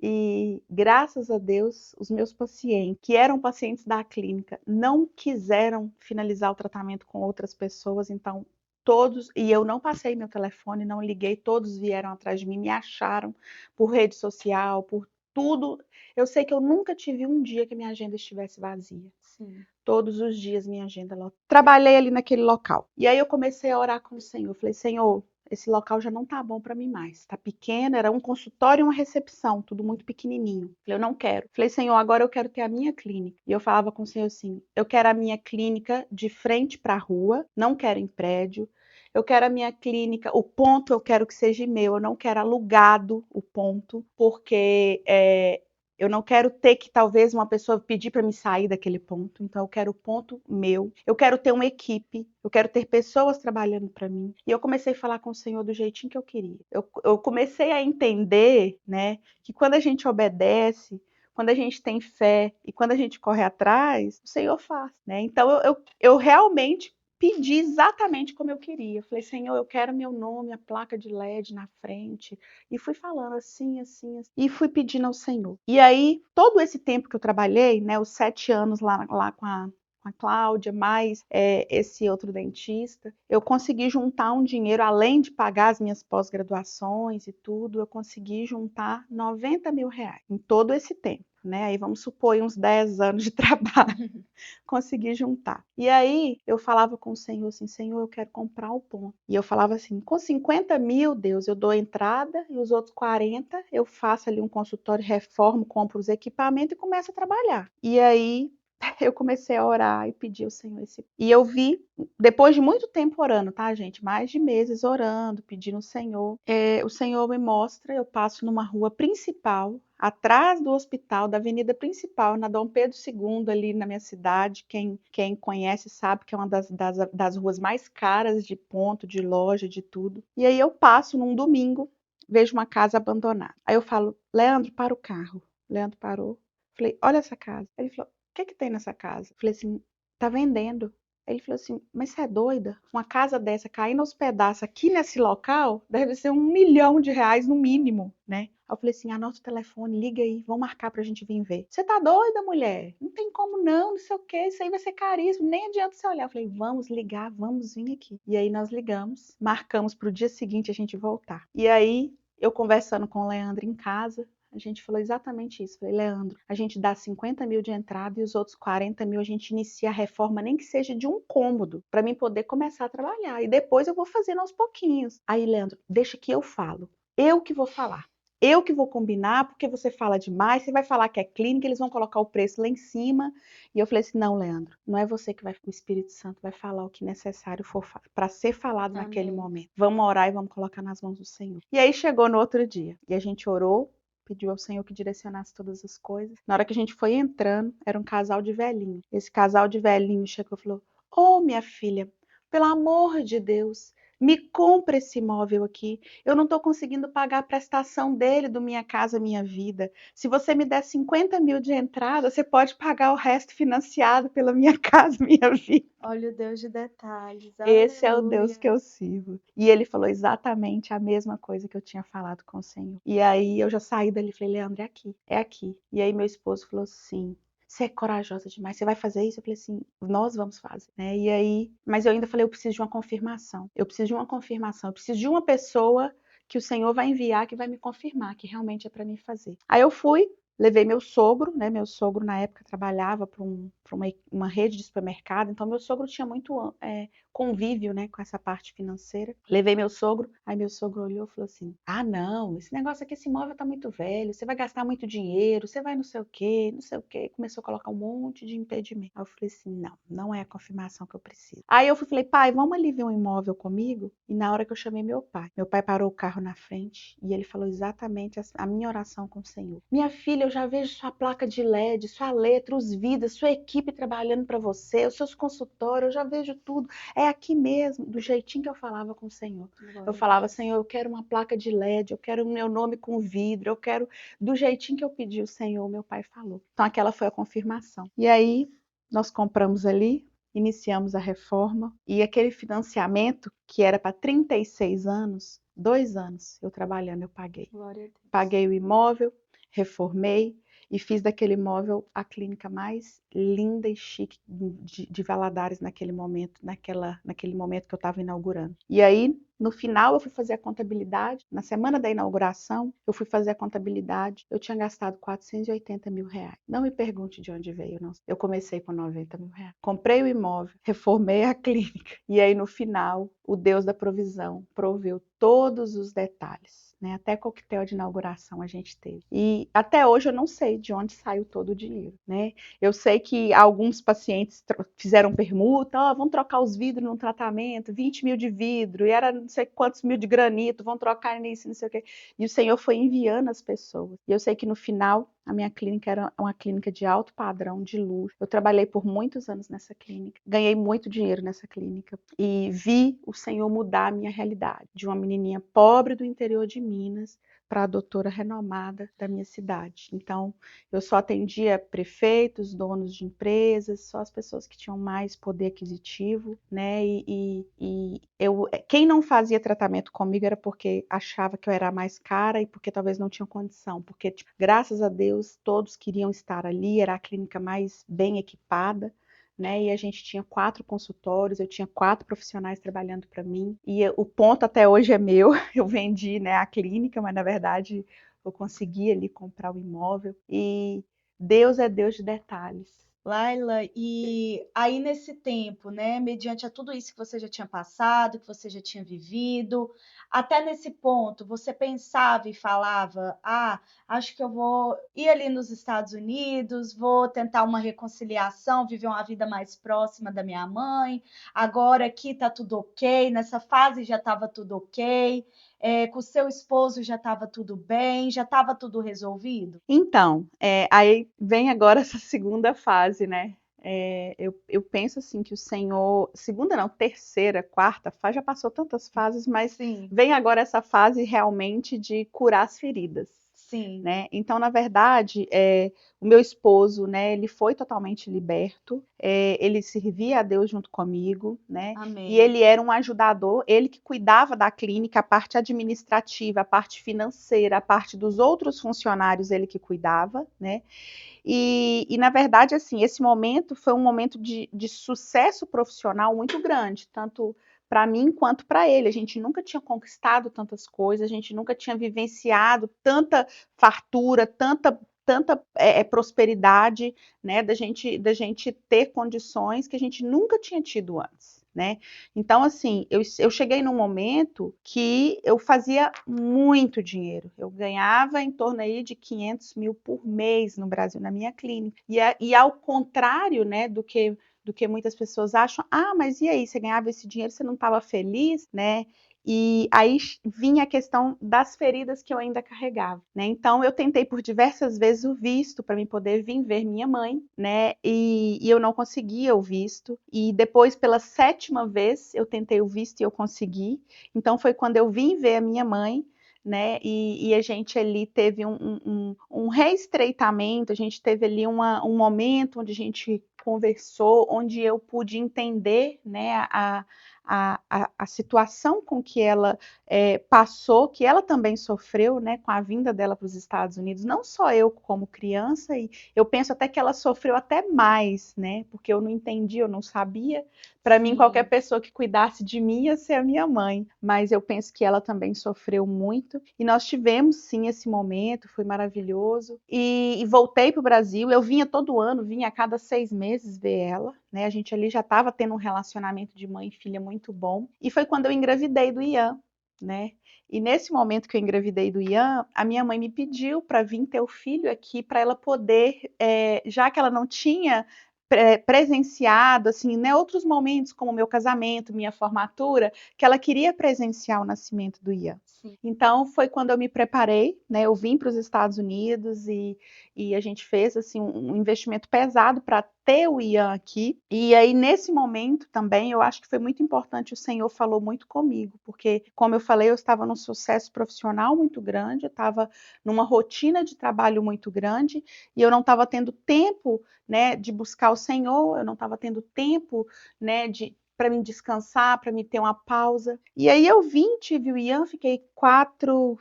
e, graças a Deus, os meus pacientes, que eram pacientes da clínica, não quiseram finalizar o tratamento com outras pessoas, então todos, e eu não passei meu telefone, não liguei, todos vieram atrás de mim, me acharam por rede social, por tudo. Eu sei que eu nunca tive um dia que minha agenda estivesse vazia. Sim. Todos os dias minha agenda lotada. Trabalhei ali naquele local. E aí eu comecei a orar com o Senhor. Eu falei, Senhor, esse local já não tá bom para mim mais. Tá pequeno, era um consultório e uma recepção, tudo muito pequenininho. Falei, eu não quero. Falei, Senhor, agora eu quero ter a minha clínica. E eu falava com o Senhor assim, eu quero a minha clínica de frente para a rua, não quero em prédio. Eu quero a minha clínica, o ponto eu quero que seja meu, eu não quero alugado o ponto, porque eu não quero ter que talvez uma pessoa pedir para me sair daquele ponto, então eu quero o ponto meu. Eu quero ter uma equipe, eu quero ter pessoas trabalhando para mim. E eu comecei a falar com o Senhor do jeitinho que eu queria. Eu comecei a entender, né, que quando a gente obedece, quando a gente tem fé e quando a gente corre atrás, o Senhor faz, né? Então eu realmente pedi exatamente como eu queria. Falei, Senhor, eu quero meu nome, a placa de LED na frente. E fui falando assim, assim, assim. E fui pedindo ao Senhor. E aí, todo esse tempo que eu trabalhei, né, os 7 anos lá com a Cláudia, mais esse outro dentista, eu consegui juntar um dinheiro, além de pagar as minhas pós-graduações e tudo, eu consegui juntar R$ 90 mil em todo esse tempo. Né? Aí vamos supor uns 10 anos de trabalho, consegui juntar. E aí eu falava com o Senhor assim, Senhor, eu quero comprar o ponto. E eu falava assim, com 50 mil, Deus, eu dou a entrada e os outros 40 eu faço ali um consultório, reformo, compro os equipamentos e começo a trabalhar. E aí eu comecei a orar e pedir ao Senhor esse. E eu vi, depois de muito tempo orando, tá, gente? Mais de meses orando, pedindo ao Senhor. O Senhor me mostra, eu passo numa rua principal, atrás do hospital, da avenida principal, na Dom Pedro II, ali na minha cidade. Quem conhece sabe que é uma das ruas mais caras de ponto, de loja, de tudo. E aí eu passo num domingo, vejo uma casa abandonada. Aí eu falo, Leandro, para o carro. Leandro parou. Falei, olha essa casa. Ele falou, o que tem nessa casa? Eu falei assim, tá vendendo. Ele falou assim, mas você é doida? Uma casa dessa caindo aos pedaços aqui nesse local deve ser R$ 1 milhão no mínimo, né? Aí eu falei assim, anota o telefone, liga aí, vamos marcar pra gente vir ver. Você tá doida, mulher? Não tem como não, não sei o quê, isso aí vai ser caríssimo, nem adianta você olhar. Eu falei, vamos ligar, vamos vir aqui. E aí nós ligamos, marcamos pro dia seguinte a gente voltar. E aí, eu conversando com o Leandro em casa, a gente falou exatamente isso. Falei, Leandro, a gente dá 50 mil de entrada e os outros 40 mil a gente inicia a reforma, nem que seja de um cômodo, para mim poder começar a trabalhar. E depois eu vou fazendo aos pouquinhos. Aí, Leandro, deixa que eu falo. Eu que vou falar. Eu que vou combinar, porque você fala demais, você vai falar que é clínica, eles vão colocar o preço lá em cima. E eu falei assim, não, Leandro, não é você que vai, o Espírito Santo vai falar o que necessário for para ser falado naquele momento. Vamos orar e vamos colocar nas mãos do Senhor. E aí chegou no outro dia, e a gente orou, pediu ao Senhor que direcionasse todas as coisas. Na hora que a gente foi entrando, era um casal de velhinhos. Esse casal de velhinhos chegou e falou, ô minha filha, pelo amor de Deus, me compra esse imóvel aqui. Eu não estou conseguindo pagar a prestação dele do Minha Casa Minha Vida. Se você me der 50 mil de entrada, você pode pagar o resto financiado pela Minha Casa Minha Vida. Olha o Deus de detalhes. Esse é o Aleluia. Deus que eu sirvo. E ele falou exatamente a mesma coisa que eu tinha falado com o Senhor. E aí eu já saí dali e falei, Leandro, é aqui, é aqui. E aí meu esposo falou assim, você é corajosa demais, você vai fazer isso? Eu falei assim, nós vamos fazer, né? E aí, mas eu ainda falei, eu preciso de uma confirmação. Eu preciso de uma confirmação, eu preciso de uma pessoa que o Senhor vai enviar que vai me confirmar que realmente é para mim fazer. Aí eu fui, levei meu sogro, né? Meu sogro na época trabalhava para uma rede de supermercado, então meu sogro tinha muito convívio, né, com essa parte financeira. Levei meu sogro, aí meu sogro olhou e falou assim: ah, não, esse negócio aqui, esse imóvel tá muito velho, você vai gastar muito dinheiro, você vai não sei o quê, não sei o quê. Começou a colocar um monte de impedimento. Aí eu falei assim: não, não é a confirmação que eu preciso. Aí eu falei: pai, vamos ali ver um imóvel comigo? E na hora que eu chamei meu pai parou o carro na frente e ele falou exatamente a minha oração com o Senhor. Minha filha, eu já vejo sua placa de LED, sua letra, os vidros, sua equipe trabalhando para você, os seus consultórios, eu já vejo tudo. É aqui mesmo, do jeitinho que eu falava com o Senhor. Eu falava: Senhor, eu quero uma placa de LED, eu quero o meu nome com vidro, eu quero do jeitinho que eu pedi o Senhor, meu pai falou. Então aquela foi a confirmação. E aí nós compramos ali, iniciamos a reforma e aquele financiamento que era para 36 anos, 2 anos eu trabalhando, eu paguei. Glória a Deus. Paguei o imóvel, reformei e fiz daquele imóvel a clínica mais linda e chique de Valadares naquele momento, naquele momento que eu estava inaugurando. E aí, no final, eu fui fazer a contabilidade. Na semana da inauguração, eu fui fazer a contabilidade. Eu tinha gastado 480 mil reais. Não me pergunte de onde veio, não. Eu comecei com 90 mil reais. Comprei o imóvel, reformei a clínica. E aí, no final, o Deus da provisão proveu todos os detalhes. Né? Até coquetel de inauguração a gente teve. E até hoje eu não sei de onde saiu todo o dinheiro, né? Eu sei que alguns pacientes fizeram permuta, vão trocar os vidros num tratamento, 20 mil de vidro, e era não sei quantos mil de granito, vão trocar nisso, não sei o quê. E o Senhor foi enviando as pessoas. E eu sei que no final a minha clínica era uma clínica de alto padrão, de luxo. Eu trabalhei por muitos anos nessa clínica, ganhei muito dinheiro nessa clínica e vi o Senhor mudar a minha realidade, de uma menininha pobre do interior de Minas para a doutora renomada da minha cidade. Então, eu só atendia prefeitos, donos de empresas, só as pessoas que tinham mais poder aquisitivo, né? Quem não fazia tratamento comigo era porque achava que eu era mais cara e porque talvez não tinha condição, porque, tipo, graças a Deus, todos queriam estar ali, era a clínica mais bem equipada, né? E a gente tinha 4 consultórios, eu tinha 4 profissionais trabalhando para mim. E o ponto até hoje é meu. Eu vendi, né, a clínica, mas na verdade eu consegui ali comprar o imóvel. E Deus é Deus de detalhes. Laila, e aí nesse tempo, né, mediante a tudo isso que você já tinha passado, que você já tinha vivido, até nesse ponto, você pensava e falava: ah, acho que eu vou ir ali nos Estados Unidos, vou tentar uma reconciliação, viver uma vida mais próxima da minha mãe, agora aqui tá tudo ok, nessa fase já estava tudo ok, com o seu esposo já estava tudo bem, já estava tudo resolvido? Então, aí vem agora essa segunda fase, né? Eu penso assim que o Senhor, segunda não, terceira, quarta fase, já passou tantas fases, mas Sim, vem agora essa fase realmente de curar as feridas. sim. Né? Então, na verdade, o meu esposo, né, ele foi totalmente liberto, ele servia a Deus junto comigo, né? E Amém. ele era um ajudador, ele que cuidava da clínica, a parte administrativa, a parte financeira, a parte dos outros funcionários, ele que cuidava, né? Na verdade, assim, esse momento foi um momento de sucesso profissional muito grande, tanto para mim quanto para ele. A gente nunca tinha conquistado tantas coisas, a gente nunca tinha vivenciado tanta fartura, tanta prosperidade, né, da gente ter condições que a gente nunca tinha tido antes. Né? Então, assim, eu cheguei num momento que eu fazia muito dinheiro. Eu ganhava em torno aí de 500 mil por mês no Brasil, na minha clínica. E ao contrário, né, do que muitas pessoas acham, mas e aí, você ganhava esse dinheiro, você não estava feliz, né? E aí vinha a questão das feridas que eu ainda carregava, né? Então eu tentei por diversas vezes o visto para mim poder vir ver minha mãe, né? E eu não conseguia o visto. E depois, pela 7ª vez, eu tentei o visto e eu consegui. Então foi quando eu vim ver a minha mãe, né? E a gente ali teve um reestreitamento, a gente teve ali um momento onde a gente conversou, onde eu pude entender, né, a situação com que ela passou, que ela também sofreu, né, com a vinda dela para os Estados Unidos, não só eu como criança, e eu penso até que ela sofreu até mais, né, porque eu não entendi, eu não sabia. Para mim, qualquer pessoa que cuidasse de mim ia ser a minha mãe, mas eu penso que ela também sofreu muito. E nós tivemos, sim, esse momento, foi maravilhoso. E voltei para o Brasil, eu vinha todo ano, vinha a cada 6 meses ver ela, né? A gente ali já estava tendo um relacionamento de mãe e filha muito bom. E foi quando eu engravidei do Ian, né? E nesse momento que eu engravidei do Ian, a minha mãe me pediu para vir ter o filho aqui, para ela poder, já que ela não tinha presenciado, assim, né, outros momentos, como meu casamento, minha formatura, que ela queria presenciar o nascimento do Ian. Sim. Então, foi quando eu me preparei, né, eu vim para os Estados Unidos e a gente fez, assim, um investimento pesado para ter o Ian aqui. E aí, nesse momento também, eu acho que foi muito importante, o Senhor falou muito comigo, porque, como eu falei, eu estava num sucesso profissional muito grande, eu estava numa rotina de trabalho muito grande, e eu não estava tendo tempo, né, de buscar o Senhor, eu não estava tendo tempo, né, para me descansar, para me ter uma pausa. E aí eu vim, tive o Ian, fiquei 4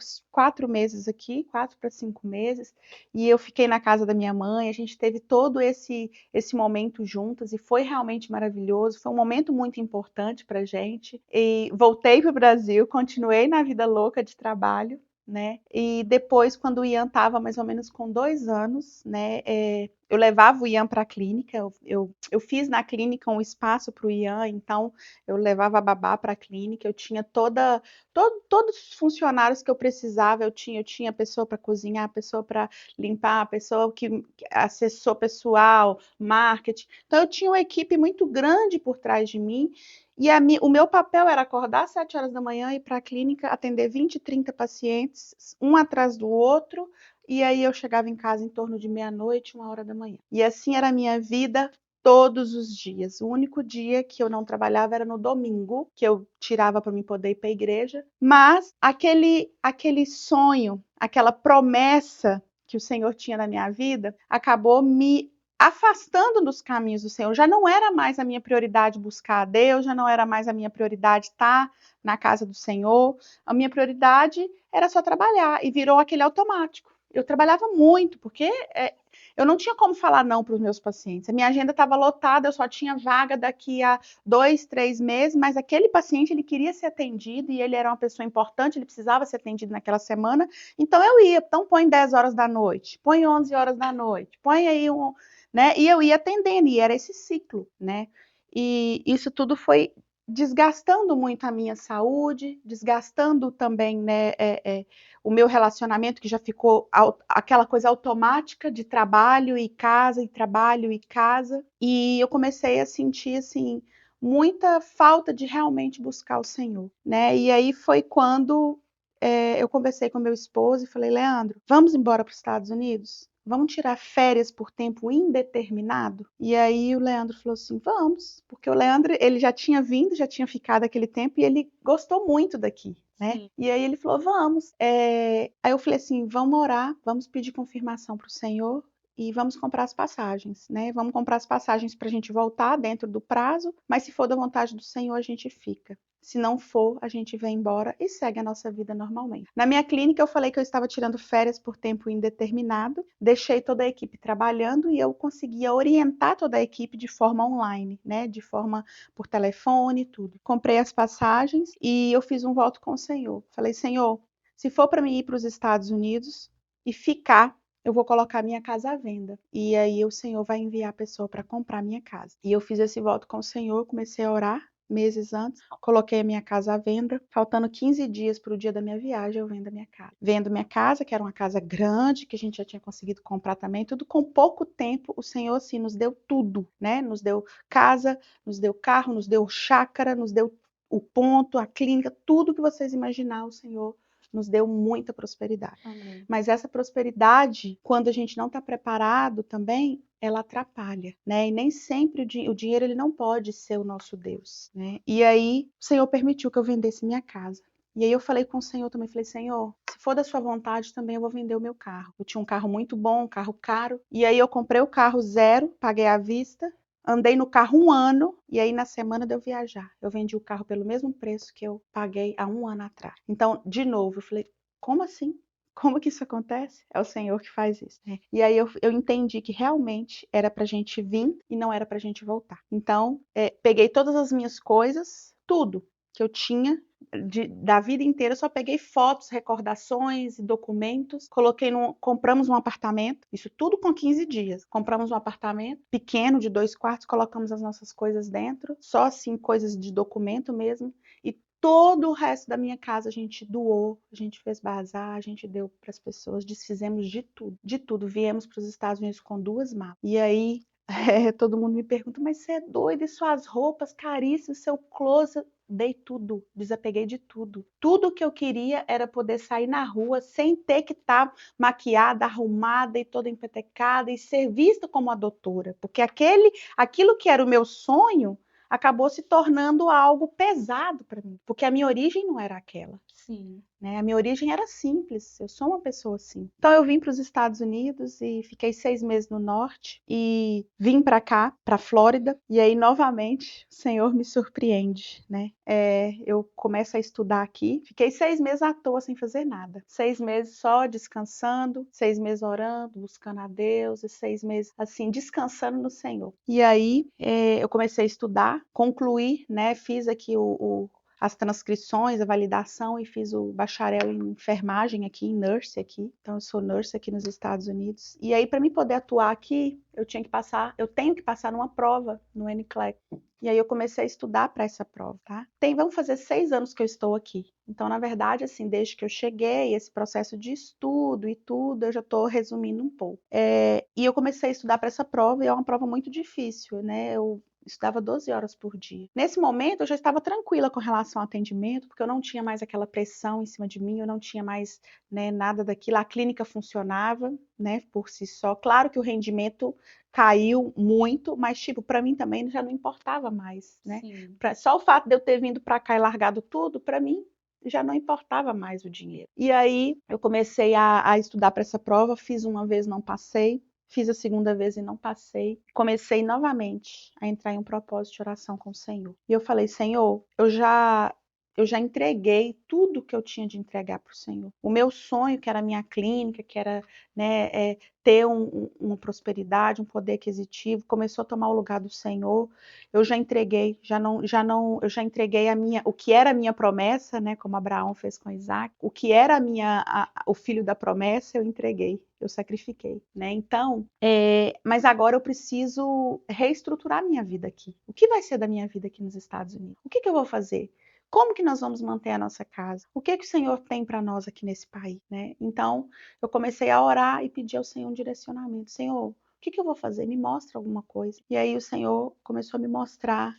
meses aqui, 4 para 5 meses, e eu fiquei na casa da minha mãe, a gente teve todo esse momento juntas, e foi realmente maravilhoso, foi um momento muito importante para a gente. E voltei para o Brasil, continuei na vida louca de trabalho, né? E depois, quando o Ian estava mais ou menos com 2 anos, né? Eu levava o Ian para a clínica, eu fiz na clínica um espaço para o Ian, então eu levava a babá para a clínica, eu tinha todos os funcionários que eu precisava, eu tinha pessoa para cozinhar, pessoa para limpar, pessoa que assessor pessoal, marketing. Então eu tinha uma equipe muito grande por trás de mim. E o meu papel era acordar às 7 horas da manhã, ir para a clínica, atender 20, 30 pacientes, um atrás do outro, e aí eu chegava em casa em torno de meia-noite, 1 hora da manhã. E assim era a minha vida todos os dias. O único dia que eu não trabalhava era no domingo, que eu tirava para mim poder ir para a igreja. Mas aquele sonho, aquela promessa que o Senhor tinha na minha vida, acabou me afastando dos caminhos do Senhor. Já não era mais a minha prioridade buscar a Deus, já não era mais a minha prioridade estar na casa do Senhor. A minha prioridade era só trabalhar e virou aquele automático. Eu trabalhava muito, porque eu não tinha como falar não para os meus pacientes. A minha agenda estava lotada, eu só tinha vaga daqui a 2, 3 meses, mas aquele paciente ele queria ser atendido e ele era uma pessoa importante, ele precisava ser atendido naquela semana, então eu ia. Então põe 10 horas da noite, põe 11 horas da noite, põe aí né? E eu ia atendendo, e era esse ciclo, né? E isso tudo foi desgastando muito a minha saúde, desgastando também, né, o meu relacionamento, que já ficou aquela coisa automática de trabalho e casa, e trabalho e casa. E eu comecei a sentir, assim, muita falta de realmente buscar o Senhor, né? E aí foi quando eu conversei com meu esposo e falei, Leandro, vamos embora para os Estados Unidos? Vamos tirar férias por tempo indeterminado? E aí o Leandro falou assim, vamos, porque o Leandro, ele já tinha vindo, já tinha ficado aquele tempo e ele gostou muito daqui, né? Sim. E aí ele falou, vamos. Aí eu falei assim, vamos orar, vamos pedir confirmação para o Senhor e vamos comprar as passagens, né? Vamos comprar as passagens para a gente voltar dentro do prazo, mas se for da vontade do Senhor, a gente fica. Se não for, a gente vem embora e segue a nossa vida normalmente. Na minha clínica, eu falei que eu estava tirando férias por tempo indeterminado, deixei toda a equipe trabalhando e eu conseguia orientar toda a equipe de forma online, né? De forma por telefone e tudo. Comprei as passagens e eu fiz um voto com o Senhor. Falei, Senhor, se for para mim ir para os Estados Unidos e ficar, eu vou colocar minha casa à venda. E aí o Senhor vai enviar a pessoa para comprar minha casa. E eu fiz esse voto com o Senhor, comecei a orar meses antes, coloquei a minha casa à venda, faltando 15 dias para o dia da minha viagem, eu vendo a minha casa. Vendo minha casa, que era uma casa grande, que a gente já tinha conseguido comprar também, tudo com pouco tempo, o Senhor, assim, nos deu tudo, né? Nos deu casa, nos deu carro, nos deu chácara, nos deu o ponto, a clínica, tudo que vocês imaginar, o Senhor nos deu muita prosperidade. Amém. Mas essa prosperidade, quando a gente não está preparado também, ela atrapalha, né? E nem sempre o dinheiro ele não pode ser o nosso Deus, né? E aí o Senhor permitiu que eu vendesse minha casa. E aí eu falei com o Senhor também, falei, Senhor, se for da sua vontade também eu vou vender o meu carro. Eu tinha um carro muito bom, um carro caro. E aí eu comprei o carro zero, paguei à vista, andei no carro 1 ano, e aí na semana de eu viajar, eu vendi o carro pelo mesmo preço que eu paguei há 1 ano atrás. Então, de novo, eu falei, como assim? Como que isso acontece? É o Senhor que faz isso, né? E aí eu entendi que realmente era pra gente vir e não era pra gente voltar. Então, peguei todas as minhas coisas, tudo que eu tinha da vida inteira, só peguei fotos, recordações e documentos, compramos um apartamento, isso tudo com 15 dias. Compramos um apartamento pequeno de 2 quartos, colocamos as nossas coisas dentro, só assim coisas de documento mesmo, e todo o resto da minha casa a gente doou, a gente fez bazar, a gente deu para as pessoas, desfizemos de tudo, de tudo. Viemos para os Estados Unidos com 2 malas. E aí todo mundo me pergunta, mas você é doida? E suas roupas caríssimas, seu closet? Dei tudo, desapeguei de tudo. Tudo que eu queria era poder sair na rua sem ter que estar maquiada, arrumada e toda empetecada e ser vista como a doutora, porque aquilo que era o meu sonho acabou se tornando algo pesado para mim, porque a minha origem não era aquela. Sim. Né? A minha origem era simples, eu sou uma pessoa assim. Então eu vim para os Estados Unidos e fiquei 6 meses no norte e vim para cá, para Flórida, e aí novamente o Senhor me surpreende, né? Eu começo a estudar aqui, fiquei 6 meses à toa sem fazer nada, 6 meses só descansando, 6 meses orando, buscando a Deus e 6 meses assim descansando no Senhor. E aí eu comecei a estudar, concluí, né? Fiz aqui as transcrições, a validação e fiz o bacharel em enfermagem aqui, em nurse aqui. Então eu sou nurse aqui nos Estados Unidos. E aí para mim poder atuar aqui, eu tenho que passar numa prova no NCLEX. E aí eu comecei a estudar para essa prova, tá? Vamos fazer 6 anos que eu estou aqui. Então, na verdade, assim, desde que eu cheguei, esse processo de estudo e tudo, eu já estou resumindo um pouco. E eu comecei a estudar para essa prova e é uma prova muito difícil, né? Eu estudava 12 horas por dia. Nesse momento, eu já estava tranquila com relação ao atendimento, porque eu não tinha mais aquela pressão em cima de mim, eu não tinha mais, né, nada daquilo. A clínica funcionava, né, por si só. Claro que o rendimento caiu muito, mas, tipo, para mim também já não importava mais, né? Só o fato de eu ter vindo para cá e largado tudo, para mim, já não importava mais o dinheiro. E aí, eu comecei a estudar para essa prova, fiz uma vez, não passei. Fiz a segunda vez e não passei. Comecei novamente a entrar em um propósito de oração com o Senhor. E eu falei, Senhor, eu já entreguei tudo que eu tinha de entregar para o Senhor. O meu sonho, que era a minha clínica, que era, né, ter uma prosperidade, um poder aquisitivo, começou a tomar o lugar do Senhor. Eu já entreguei, eu já entreguei o que era a minha promessa, né, como Abraão fez com Isaac, o que era o filho da promessa, eu entreguei. Eu sacrifiquei, né? Então, mas agora eu preciso reestruturar minha vida aqui. O que vai ser da minha vida aqui nos Estados Unidos? O que eu vou fazer? Como que nós vamos manter a nossa casa? O que o Senhor tem para nós aqui nesse país, né? Então, eu comecei a orar e pedir ao Senhor um direcionamento. Senhor, o que eu vou fazer? Me mostra alguma coisa. E aí o Senhor começou a me mostrar,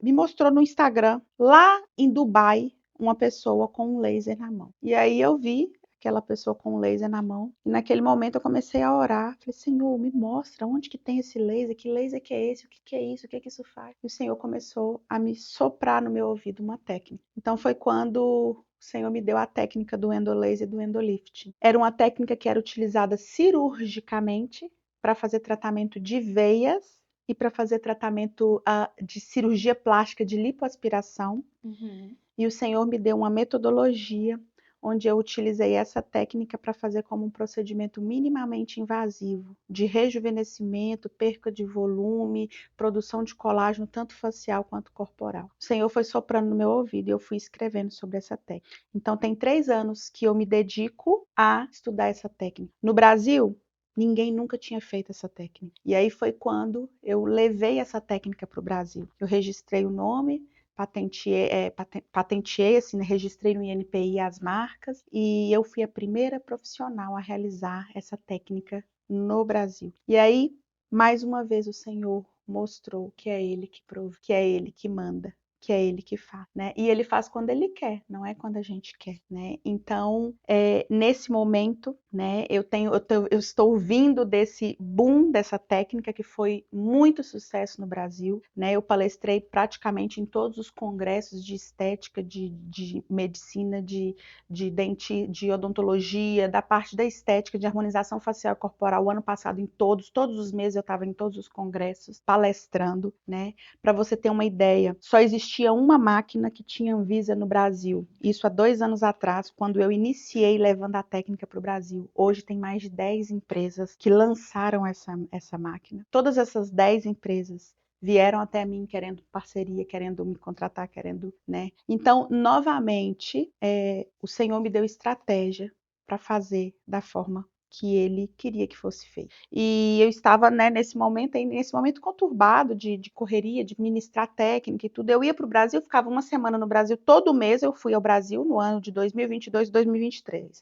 me mostrou no Instagram, lá em Dubai, uma pessoa com um laser na mão. E aí eu vi aquela pessoa com um laser na mão. E naquele momento eu comecei a orar. Falei, Senhor, me mostra onde que tem esse laser, que laser que é esse, o que é isso, o que isso faz? E o Senhor começou a me soprar no meu ouvido uma técnica. Então foi quando o Senhor me deu a técnica do endolaser e do endolifting. Era uma técnica que era utilizada cirurgicamente para fazer tratamento de veias e para fazer tratamento de cirurgia plástica de lipoaspiração. Uhum. E o Senhor me deu uma metodologia onde eu utilizei essa técnica para fazer como um procedimento minimamente invasivo, de rejuvenescimento, perca de volume, produção de colágeno, tanto facial quanto corporal. O Senhor foi soprando no meu ouvido e eu fui escrevendo sobre essa técnica. Então, tem 3 anos que eu me dedico a estudar essa técnica. No Brasil, ninguém nunca tinha feito essa técnica. E aí foi quando eu levei essa técnica para o Brasil. Eu registrei o nome, patenteei, assim, né, registrei no INPI as marcas e eu fui a primeira profissional a realizar essa técnica no Brasil. E aí, mais uma vez, o Senhor mostrou que é Ele que prova, que é Ele que manda, que é ele que faz, né? E ele faz quando ele quer, não é quando a gente quer, né? Então, nesse momento, né, eu estou vindo desse boom dessa técnica que foi muito sucesso no Brasil, né? Eu palestrei praticamente em todos os congressos de estética, de medicina, de odontologia, da parte da estética, de harmonização facial e corporal. O ano passado, em todos os meses eu estava em todos os congressos palestrando, né? Para você ter uma ideia, só existia uma máquina que tinha Anvisa no Brasil. Isso há 2 anos atrás, quando eu iniciei levando a técnica para o Brasil. Hoje tem mais de 10 empresas que lançaram essa máquina. Todas essas 10 empresas vieram até mim querendo parceria, querendo me contratar, querendo, né? Então, novamente, o Senhor me deu estratégia para fazer da forma que ele queria que fosse feito. E eu estava, né, nesse momento conturbado de correria, de ministrar técnica e tudo. Eu ia para o Brasil, ficava uma semana no Brasil, todo mês eu fui ao Brasil no ano de 2022 e 2023,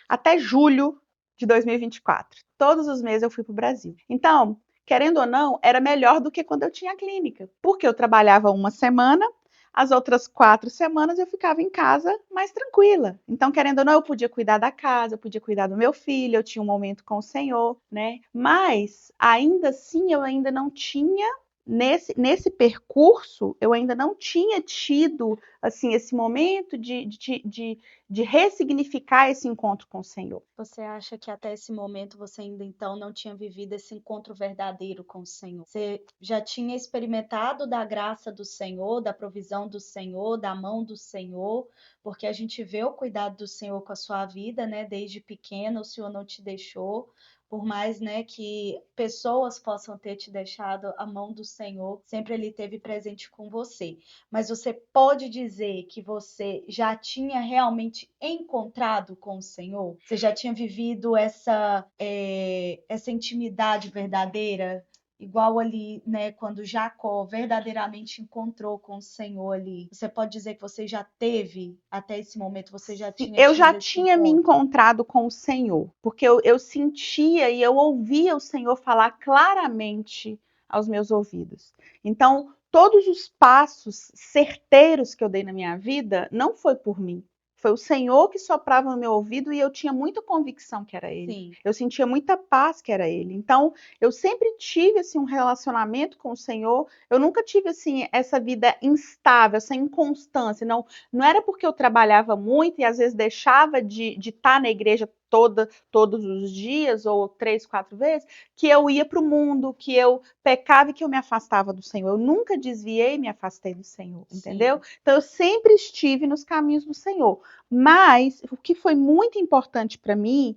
até julho de 2024. Todos os meses eu fui para o Brasil. Então, querendo ou não, era melhor do que quando eu tinha clínica, porque eu trabalhava uma semana, as outras 4 semanas eu ficava em casa mais tranquila. Então, querendo ou não, eu podia cuidar da casa, eu podia cuidar do meu filho, eu tinha um momento com o Senhor, né? Mas, ainda assim, eu ainda não tinha, nesse percurso, eu ainda não tinha tido, assim, esse momento de ressignificar esse encontro com o Senhor. Você acha que até esse momento você ainda então não tinha vivido esse encontro verdadeiro com o Senhor? Você já tinha experimentado da graça do Senhor, da provisão do Senhor, da mão do Senhor, porque a gente vê o cuidado do Senhor com a sua vida, né? Desde pequeno, o Senhor não te deixou. Por mais, né, que pessoas possam ter te deixado, a mão do Senhor sempre ele esteve presente com você. Mas você pode dizer que você já tinha realmente encontrado com o Senhor? Você já tinha vivido essa intimidade verdadeira? Igual ali, né, quando Jacó verdadeiramente encontrou com o Senhor ali. Você pode dizer que você já teve, até esse momento, você já tinha Eu já tido esse tinha me encontro? encontrado com o Senhor, porque eu sentia e eu ouvia o Senhor falar claramente aos meus ouvidos. Então, todos os passos certeiros que eu dei na minha vida não foi por mim. Foi o Senhor que soprava no meu ouvido e eu tinha muita convicção que era Ele. Sim. Eu sentia muita paz que era Ele. Então, eu sempre tive assim, um relacionamento com o Senhor. Eu nunca tive assim, essa vida instável, essa inconstância. Não era porque eu trabalhava muito e às vezes deixava de estar na igreja todos os dias, ou 3, 4 vezes, que eu ia para o mundo, que eu pecava e que eu me afastava do Senhor. Eu nunca desviei e me afastei do Senhor, entendeu? Sim. Então eu sempre estive nos caminhos do Senhor. Mas o que foi muito importante para mim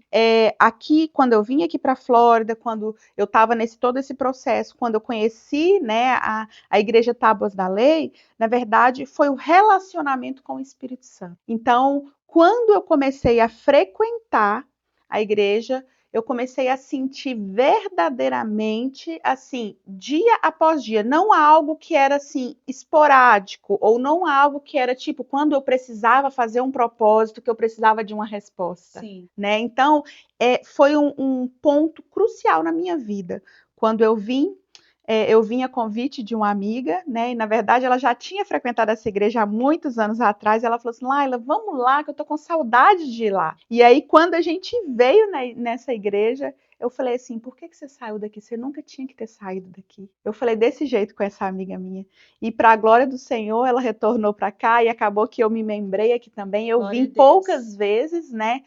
aqui, quando eu vim aqui para a Flórida, quando eu estava todo esse processo, quando eu conheci, né, a Igreja Tábuas da Lei, na verdade, foi o relacionamento com o Espírito Santo. Então, quando eu comecei a frequentar a igreja, eu comecei a sentir verdadeiramente, assim, dia após dia, não algo que era assim esporádico, ou não algo que era tipo quando eu precisava fazer um propósito, que eu precisava de uma resposta, Sim. né? Então, foi um ponto crucial na minha vida. Quando eu vim a convite de uma amiga, né? E na verdade ela já tinha frequentado essa igreja há muitos anos atrás. E ela falou assim: Laila, vamos lá, que eu tô com saudade de ir lá. E aí, quando a gente veio nessa igreja, eu falei assim: por que você saiu daqui? Você nunca tinha que ter saído daqui. Eu falei desse jeito com essa amiga minha. E para a glória do Senhor, ela retornou para cá e acabou que eu me membrei aqui também. Eu Glória vim a Deus. poucas vezes, né?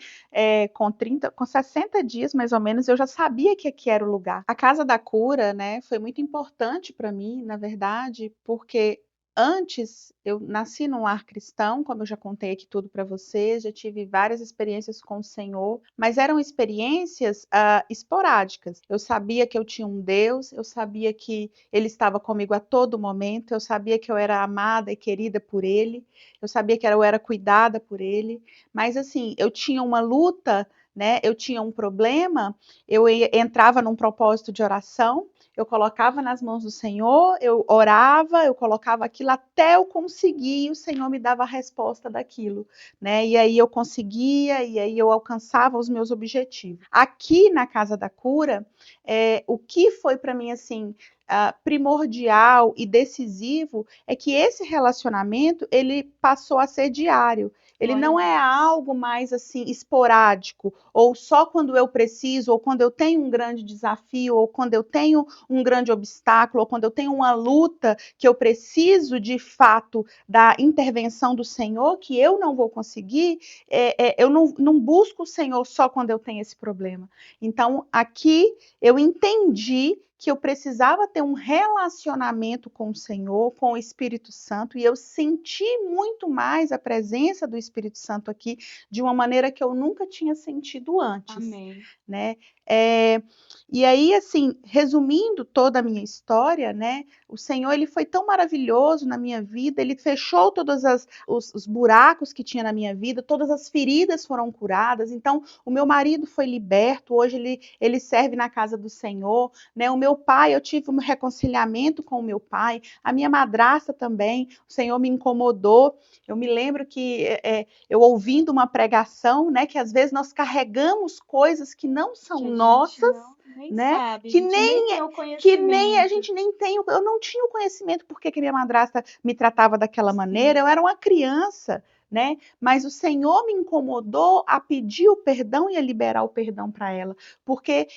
Com 60 dias mais ou menos, eu já sabia que aqui era o lugar. A Casa da Cura, né, foi muito importante para mim, na verdade, porque antes eu nasci num lar cristão, como eu já contei aqui tudo para vocês, já tive várias experiências com o Senhor, mas eram experiências esporádicas. Eu sabia que eu tinha um Deus, eu sabia que Ele estava comigo a todo momento, eu sabia que eu era amada e querida por Ele, eu sabia que eu era cuidada por Ele, mas assim, eu tinha uma luta, né? Eu tinha um problema, eu entrava num propósito de oração, eu colocava nas mãos do Senhor, eu orava, eu colocava aquilo até eu conseguir, e o Senhor me dava a resposta daquilo, né? E aí eu conseguia, e aí eu alcançava os meus objetivos. Aqui na Casa da Cura, o que foi para mim assim primordial e decisivo é que esse relacionamento ele passou a ser diário. Ele Glória a não é Deus. algo mais assim esporádico, ou só quando eu preciso, ou quando eu tenho um grande desafio, ou quando eu tenho um grande obstáculo, ou quando eu tenho uma luta que eu preciso de fato da intervenção do Senhor, que eu não vou conseguir, eu não busco o Senhor só quando eu tenho esse problema. Então, aqui eu entendi que eu precisava ter um relacionamento com o Senhor, com o Espírito Santo, e eu senti muito mais a presença do Espírito Santo aqui de uma maneira que eu nunca tinha sentido antes, Amém. né? E aí, assim, resumindo toda a minha história, né? O Senhor, ele foi tão maravilhoso na minha vida, ele fechou todos os buracos que tinha na minha vida, todas as feridas foram curadas, então o meu marido foi liberto, hoje ele serve na casa do Senhor, né? O meu pai, eu tive um reconciliamento com o meu pai, a minha madrasta também, o Senhor me incomodou. Eu me lembro que eu ouvindo uma pregação, né, que às vezes nós carregamos coisas que não são Que a gente nossas, nem né, sabe, a que gente nem nem tem o que nem a conhecimento. gente nem tem, eu não tinha o conhecimento porque que minha madrasta me tratava daquela maneira, Sim. eu era uma criança, né? Mas o Senhor me incomodou a pedir o perdão e a liberar o perdão para ela, porque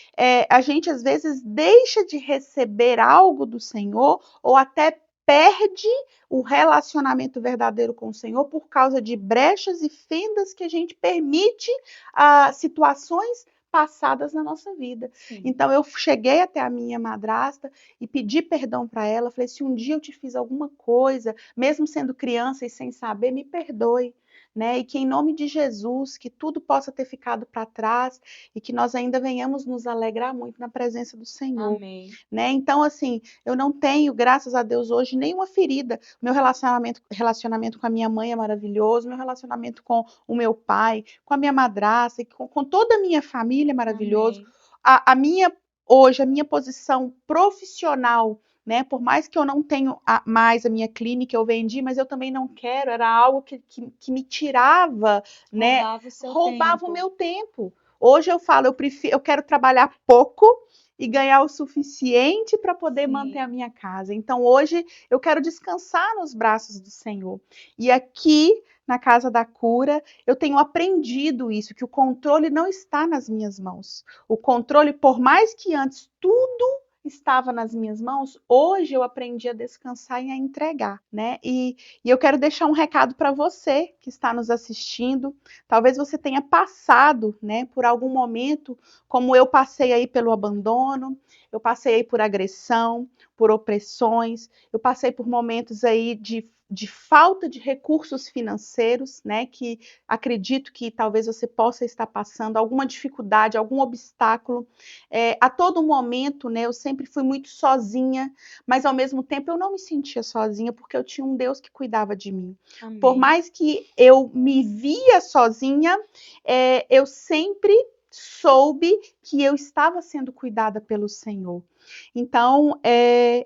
a gente às vezes deixa de receber algo do Senhor ou até perde o relacionamento verdadeiro com o Senhor por causa de brechas e fendas que a gente permite situações passadas na nossa vida. Sim. Então eu cheguei até a minha madrasta e pedi perdão para ela, falei: se um dia eu te fiz alguma coisa, mesmo sendo criança e sem saber, me perdoe. Né? E que em nome de Jesus, que tudo possa ter ficado para trás e que nós ainda venhamos nos alegrar muito na presença do Senhor. Amém. Né? Então, assim, eu não tenho, graças a Deus, hoje nenhuma ferida. Meu relacionamento com a minha mãe é maravilhoso, meu relacionamento com o meu pai, com a minha madrasta, com toda a minha família é maravilhoso. Amém. Hoje, a minha posição profissional, né? Por mais que eu não tenho mais a minha clínica, eu vendi, mas eu também não quero, era algo que me tirava, né? Roubava o seu Roubava o tempo. meu tempo. Hoje eu falo, eu quero trabalhar pouco e ganhar o suficiente para poder manter a Sim. minha casa. Então hoje eu quero descansar nos braços do Senhor. E aqui na Casa da Cura, eu tenho aprendido isso, que o controle não está nas minhas mãos. O controle, por mais que antes tudo estava nas minhas mãos, hoje eu aprendi a descansar e a entregar, né? E eu quero deixar um recado para você que está nos assistindo. Talvez você tenha passado, né, por algum momento, como eu passei aí pelo abandono, eu passei aí por agressão, por opressões, eu passei por momentos aí de falta de recursos financeiros, né? Que acredito que talvez você possa estar passando alguma dificuldade, algum obstáculo. A todo momento, né? Eu sempre fui muito sozinha, mas ao mesmo tempo eu não me sentia sozinha porque eu tinha um Deus que cuidava de mim. Amém. Por mais que eu me via sozinha, eu sempre soube que eu estava sendo cuidada pelo Senhor. Então,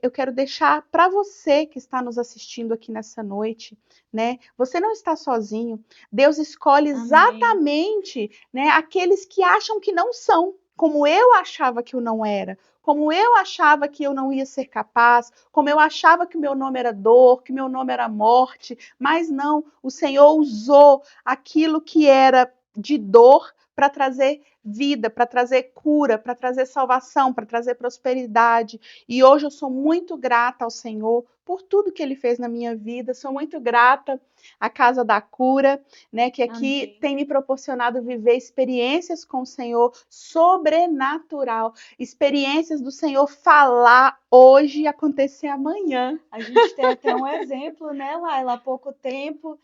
eu quero deixar para você que está nos assistindo aqui nessa noite, né? Você não está sozinho. Deus escolhe exatamente, né, aqueles que acham que não são, como eu achava que eu não era, como eu achava que eu não ia ser capaz, como eu achava que o meu nome era dor, que o meu nome era morte, mas não, o Senhor usou aquilo que era de dor para trazer vida, para trazer cura, para trazer salvação, para trazer prosperidade. E hoje eu sou muito grata ao Senhor por tudo que Ele fez na minha vida. Sou muito grata à Casa da Cura, né, que aqui Amém. tem me proporcionado viver experiências com o Senhor sobrenatural, experiências do Senhor falar hoje e acontecer amanhã. A gente tem até um exemplo, né, Laila? Há pouco tempo,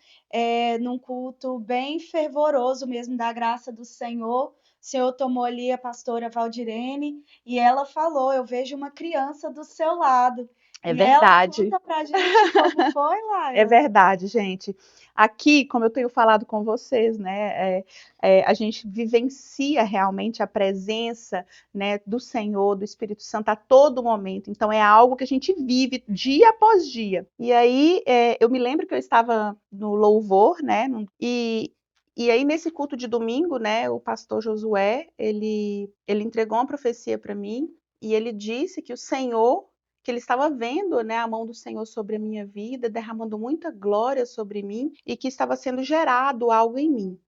num culto bem fervoroso mesmo da graça do Senhor, Senhor tomou ali a pastora Valdirene e ela falou: Eu vejo uma criança do seu lado. É E ela verdade. conta pra gente como foi, É Laila. verdade, gente. Aqui, como eu tenho falado com vocês, né, a gente vivencia realmente a presença, né, do Senhor, do Espírito Santo a todo momento. Então, é algo que a gente vive dia após dia. E aí, eu me lembro que eu estava no louvor, né, e aí nesse culto de domingo, né, o pastor Josué, ele entregou uma profecia para mim e ele disse que o Senhor que ele estava vendo, né, a mão do Senhor sobre a minha vida, derramando muita glória sobre mim e que estava sendo gerado algo em mim.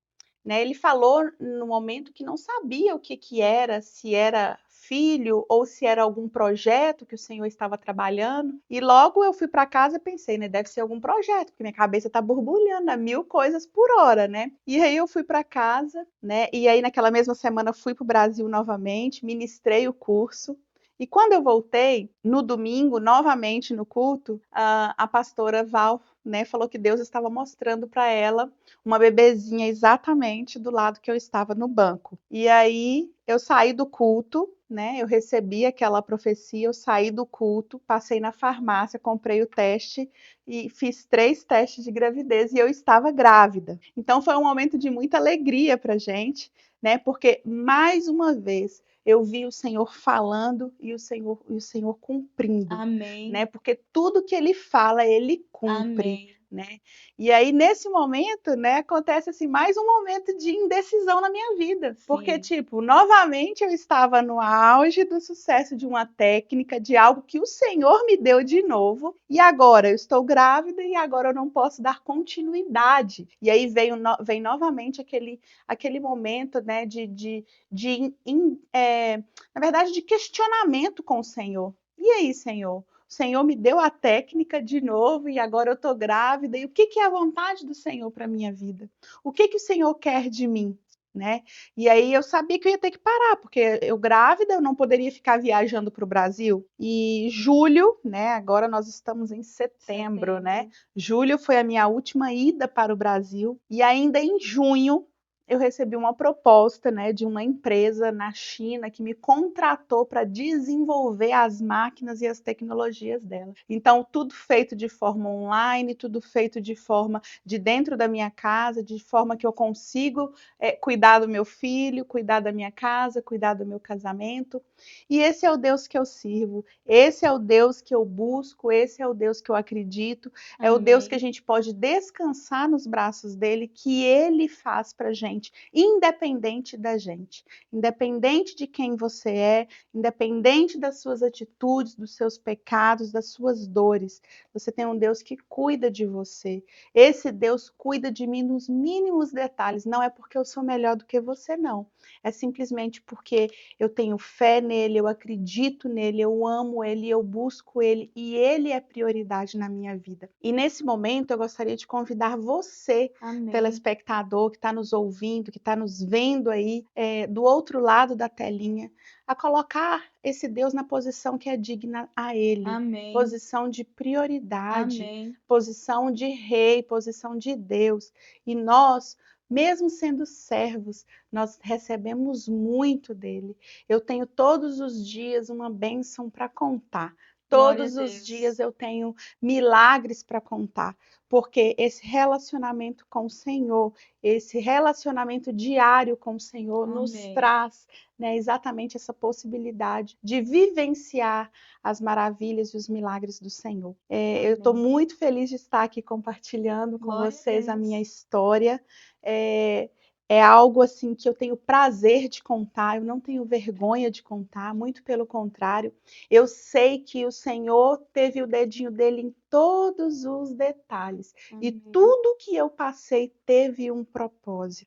Né? Ele falou no momento que não sabia o que, que era, se era filho ou se era algum projeto que o Senhor estava trabalhando. E logo eu fui para casa e pensei, né, deve ser algum projeto, porque minha cabeça está borbulhando a 1000 coisas por hora, né? E aí eu fui para casa, né? E aí naquela mesma semana fui para o Brasil novamente, ministrei o curso. E quando eu voltei, no domingo, novamente no culto, a pastora Val, né, falou que Deus estava mostrando para ela uma bebezinha exatamente do lado que eu estava no banco. E aí eu saí do culto, né? Eu recebi aquela profecia, eu saí do culto, passei na farmácia, comprei o teste e fiz 3 testes de gravidez e eu estava grávida. Então foi um momento de muita alegria para gente, né? Porque mais uma vez eu vi o Senhor falando e o Senhor cumprindo, Amém. né? Porque tudo que ele fala, ele cumpre, Amém. né? E aí nesse momento, né, acontece assim mais um momento de indecisão na minha vida, porque Sim. tipo, novamente eu estava no auge do sucesso de uma técnica, de algo que o Senhor me deu de novo, e agora eu estou grávida e agora eu não posso dar continuidade. E aí vem novamente aquele momento, né, na verdade, de questionamento com o Senhor. E aí, Senhor? O Senhor me deu a técnica de novo e agora eu estou grávida. E o que, que é a vontade do Senhor para a minha vida? O que, que o Senhor quer de mim? Né? E aí eu sabia que eu ia ter que parar, porque eu grávida, eu não poderia ficar viajando para o Brasil. E julho, né? Agora nós estamos em setembro, né? Setembro. Julho foi a minha última ida para o Brasil. E ainda em junho eu recebi uma proposta, né, de uma empresa na China que me contratou para desenvolver as máquinas e as tecnologias dela. Então, tudo feito de forma online, tudo feito de forma de dentro da minha casa, de forma que eu consigo cuidar do meu filho, cuidar da minha casa, cuidar do meu casamento. E esse é o Deus que eu sirvo, esse é o Deus que eu busco, esse é o Deus que eu acredito, é o Deus que a Amém. gente pode descansar nos braços dele, que ele faz para gente, independente da gente, independente de quem você é, independente das suas atitudes, dos seus pecados, das suas dores. Você tem um Deus que cuida de você. Esse Deus cuida de mim nos mínimos detalhes. Não é porque eu sou melhor do que você, não. É simplesmente porque eu tenho fé nele, eu acredito nele, eu amo ele, eu busco ele e ele é prioridade na minha vida. E nesse momento eu gostaria de convidar você, Amém. telespectador que está nos ouvindo, que está nos vendo aí do outro lado da telinha, a colocar esse Deus na posição que é digna a ele, Amém. posição de prioridade, Amém. posição de rei, posição de Deus. E nós, mesmo sendo servos, nós recebemos muito dele. Eu tenho todos os dias uma bênção para contar. Glória a Todos os Deus. dias eu tenho milagres para contar, porque esse relacionamento com o Senhor, esse relacionamento diário com o Senhor nos Amém. traz, né, exatamente essa possibilidade de vivenciar as maravilhas e os milagres do Senhor. Eu estou Amém. muito feliz de estar aqui compartilhando com Glória a vocês a minha Deus. história. É, é algo assim que eu tenho prazer de contar, eu não tenho vergonha de contar, muito pelo contrário. Eu sei que o Senhor teve o dedinho dele em todos os detalhes. E Amém. tudo que eu passei teve um propósito.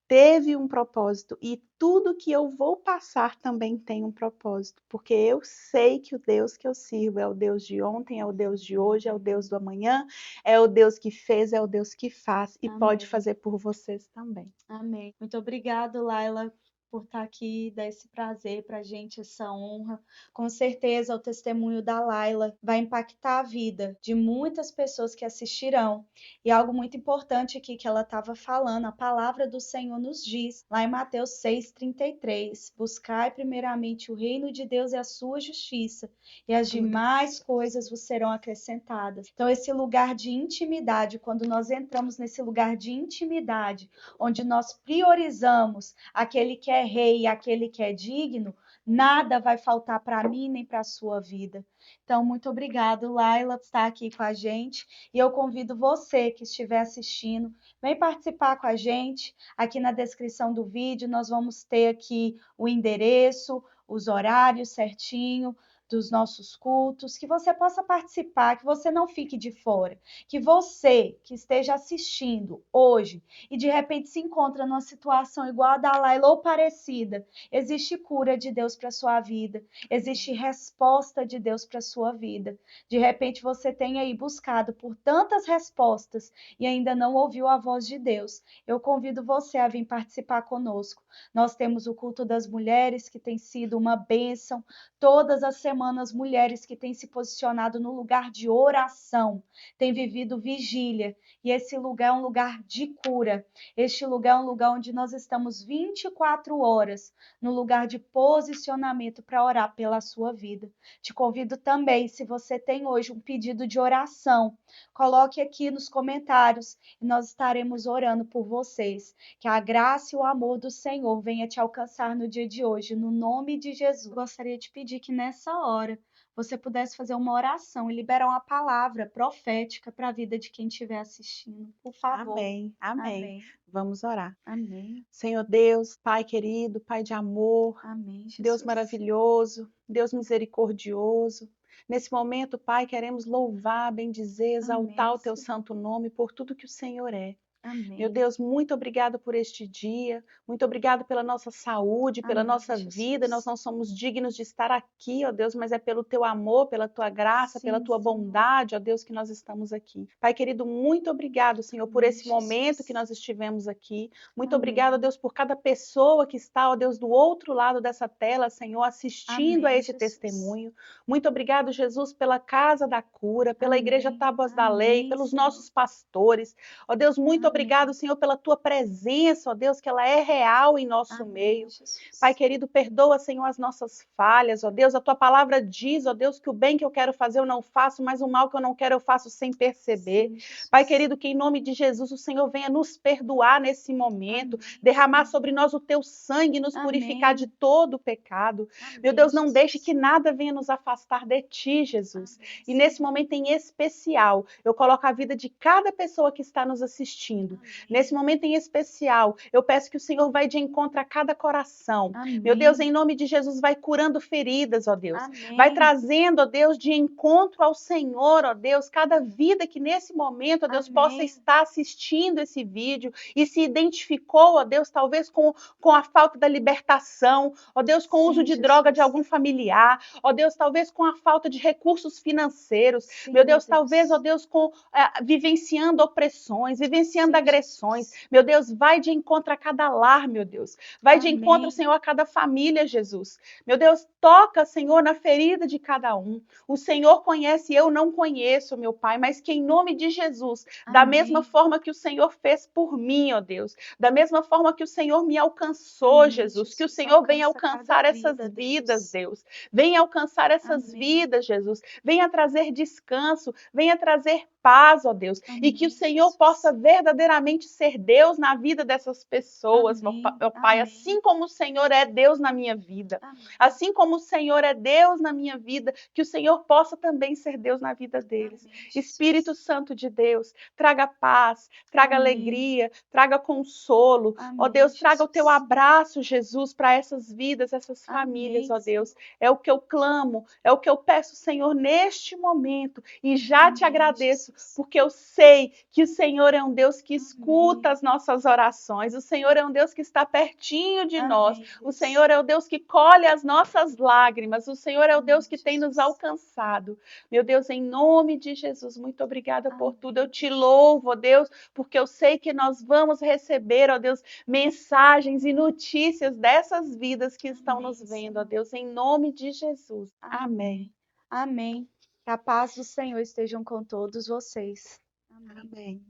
E tudo que eu vou passar também tem um propósito, porque eu sei que o Deus que eu sirvo é o Deus de ontem, é o Deus de hoje, é o Deus do amanhã, é o Deus que fez, é o Deus que faz e pode Amém. fazer por vocês também. Amém. Muito obrigada, Laila, por estar aqui, dar esse prazer para a gente, essa honra. Com certeza, o testemunho da Laila vai impactar a vida de muitas pessoas que assistirão. E algo muito importante aqui que ela estava falando, a palavra do Senhor nos diz, lá em Mateus 6,33, buscai primeiramente o reino de Deus e a sua justiça, e as demais coisas vos serão acrescentadas. Então, esse lugar de intimidade, quando nós entramos nesse lugar de intimidade, onde nós priorizamos aquele que é rei e aquele que é digno, nada vai faltar para mim nem para a sua vida. Então, muito obrigado, Laila, por estar aqui com a gente. E eu convido você que estiver assistindo, vem participar com a gente. Aqui na descrição do vídeo, nós vamos ter aqui o endereço, os horários certinho dos nossos cultos, que você possa participar, que você não fique de fora, que você que esteja assistindo hoje e de repente se encontra numa situação igual a da Laila ou parecida, existe cura de Deus para sua vida, existe resposta de Deus para sua vida. De repente você tem aí buscado por tantas respostas e ainda não ouviu a voz de Deus. Eu convido você a vir participar conosco. Nós temos o culto das mulheres, que tem sido uma bênção. Todas as semanas, mulheres que têm se posicionado no lugar de oração, têm vivido vigília. E esse lugar é um lugar de cura. Este lugar é um lugar onde nós estamos 24 horas, no lugar de posicionamento para orar pela sua vida. Te convido também, se você tem hoje um pedido de oração, coloque aqui nos comentários e nós estaremos orando por vocês. Que a graça e o amor do Senhor venha te alcançar no dia de hoje, no nome de Jesus. Gostaria de pedir que nessa hora você pudesse fazer uma oração e liberar uma palavra profética para a vida de quem estiver assistindo. Por favor. Amém, amém. Amém. Vamos orar. Amém. Senhor Deus, Pai querido, Pai de amor, Amém, Jesus. Deus maravilhoso, Deus misericordioso. Nesse momento, Pai, queremos louvar, bendizer, exaltar Amém, o Teu Senhor. santo nome por tudo que o Senhor é. Amém. Meu Deus, muito obrigado por este dia, muito obrigado pela nossa saúde, pela Amém, nossa Jesus. vida. Nós não somos dignos de estar aqui, ó Deus, mas é pelo Teu amor, pela Tua graça, Sim, pela Tua Senhor. bondade, ó Deus, que nós estamos aqui. Pai querido, muito obrigado, Senhor, por Amém, esse momento Jesus. que nós estivemos aqui. Muito Amém. obrigado, ó Deus, por cada pessoa que está, ó Deus, do outro lado dessa tela, Senhor, assistindo Amém, a esse Jesus. testemunho. Muito obrigado, Jesus, pela Casa da Cura, pela Igreja Amém. Tábuas da Lei, Amém, pelos Senhor. nossos pastores. Ó Deus, muito Amém. obrigado, Senhor, pela Tua presença, ó Deus, que ela é real em nosso Amém, meio. Jesus. Pai querido, perdoa, Senhor, as nossas falhas, ó Deus. A Tua palavra diz, ó Deus, que o bem que eu quero fazer eu não faço, mas o mal que eu não quero eu faço sem perceber. Sim, Jesus. Pai querido, que em nome de Jesus o Senhor venha nos perdoar nesse momento, Amém, derramar Senhor. sobre nós o Teu sangue, nos purificar Amém. de todo o pecado. Meu Amém, Deus, não Jesus. deixe que nada venha nos afastar de Ti, Jesus. Amém, E nesse Senhor. momento em especial, eu coloco a vida de cada pessoa que está nos assistindo. Amém. Nesse momento em especial, eu peço que o Senhor vai de encontro a cada coração. Amém. Meu Deus, em nome de Jesus, vai curando feridas, ó Deus. Amém. Vai trazendo, ó Deus, de encontro ao Senhor, ó Deus, cada vida que nesse momento, ó Deus, Amém. possa estar assistindo esse vídeo e se identificou, ó Deus, talvez com a falta da libertação, ó Deus, com o uso Sim, de droga de Jesus. algum familiar, ó Deus, talvez com a falta de recursos financeiros, Sim, meu Deus, talvez, ó Deus, vivenciando opressões, vivenciando Sim, agressões. Jesus. Meu Deus, vai de encontro a cada lar, meu Deus. Vai de encontro, Amém. Senhor, a cada família, Jesus. Meu Deus, toca, Senhor, na ferida de cada um. O Senhor conhece, eu não conheço, meu Pai, mas que em nome de Jesus, da mesma Amém. forma que o Senhor fez por mim, ó Deus, da mesma forma que o Senhor me alcançou, Amém, Jesus, que o Jesus. Senhor venha Alcança alcançar cada essas vida, vidas, Deus. Deus. Venha alcançar essas Amém. vidas, Jesus. Venha trazer descanso, venha trazer paz, ó Deus, e que o Amém, Senhor Jesus. possa verdadeiramente ser Deus na vida dessas pessoas, Amém. meu Pai, Amém. assim como o Senhor é Deus na minha vida, Amém. assim como o Senhor é Deus na minha vida, que o Senhor possa também ser Deus na vida deles. Amém, Jesus. Espírito Santo de Deus, traga paz, traga Amém. alegria, traga consolo, ó Amém, Deus, traga o teu Jesus. abraço, Jesus, para essas vidas, essas famílias, Amém, ó Deus. Senhor. É o que eu clamo, é o que eu peço, Senhor, neste momento, e já te Amém, agradeço, isso, porque eu sei que o Senhor é um Deus que escuta as nossas orações, o Senhor é um Deus que está pertinho de nós, o Senhor é o Deus que colhe as nossas lágrimas, o Senhor é o Deus que tem nos alcançado. Meu Deus, em nome de Jesus, muito obrigada por tudo. Eu te louvo, ó Deus, porque eu sei que nós vamos receber, ó Deus, mensagens e notícias dessas vidas que estão nos vendo, ó Deus, em nome de Jesus. Amém. Amém. Que a paz do Senhor estejam com todos vocês. Amém.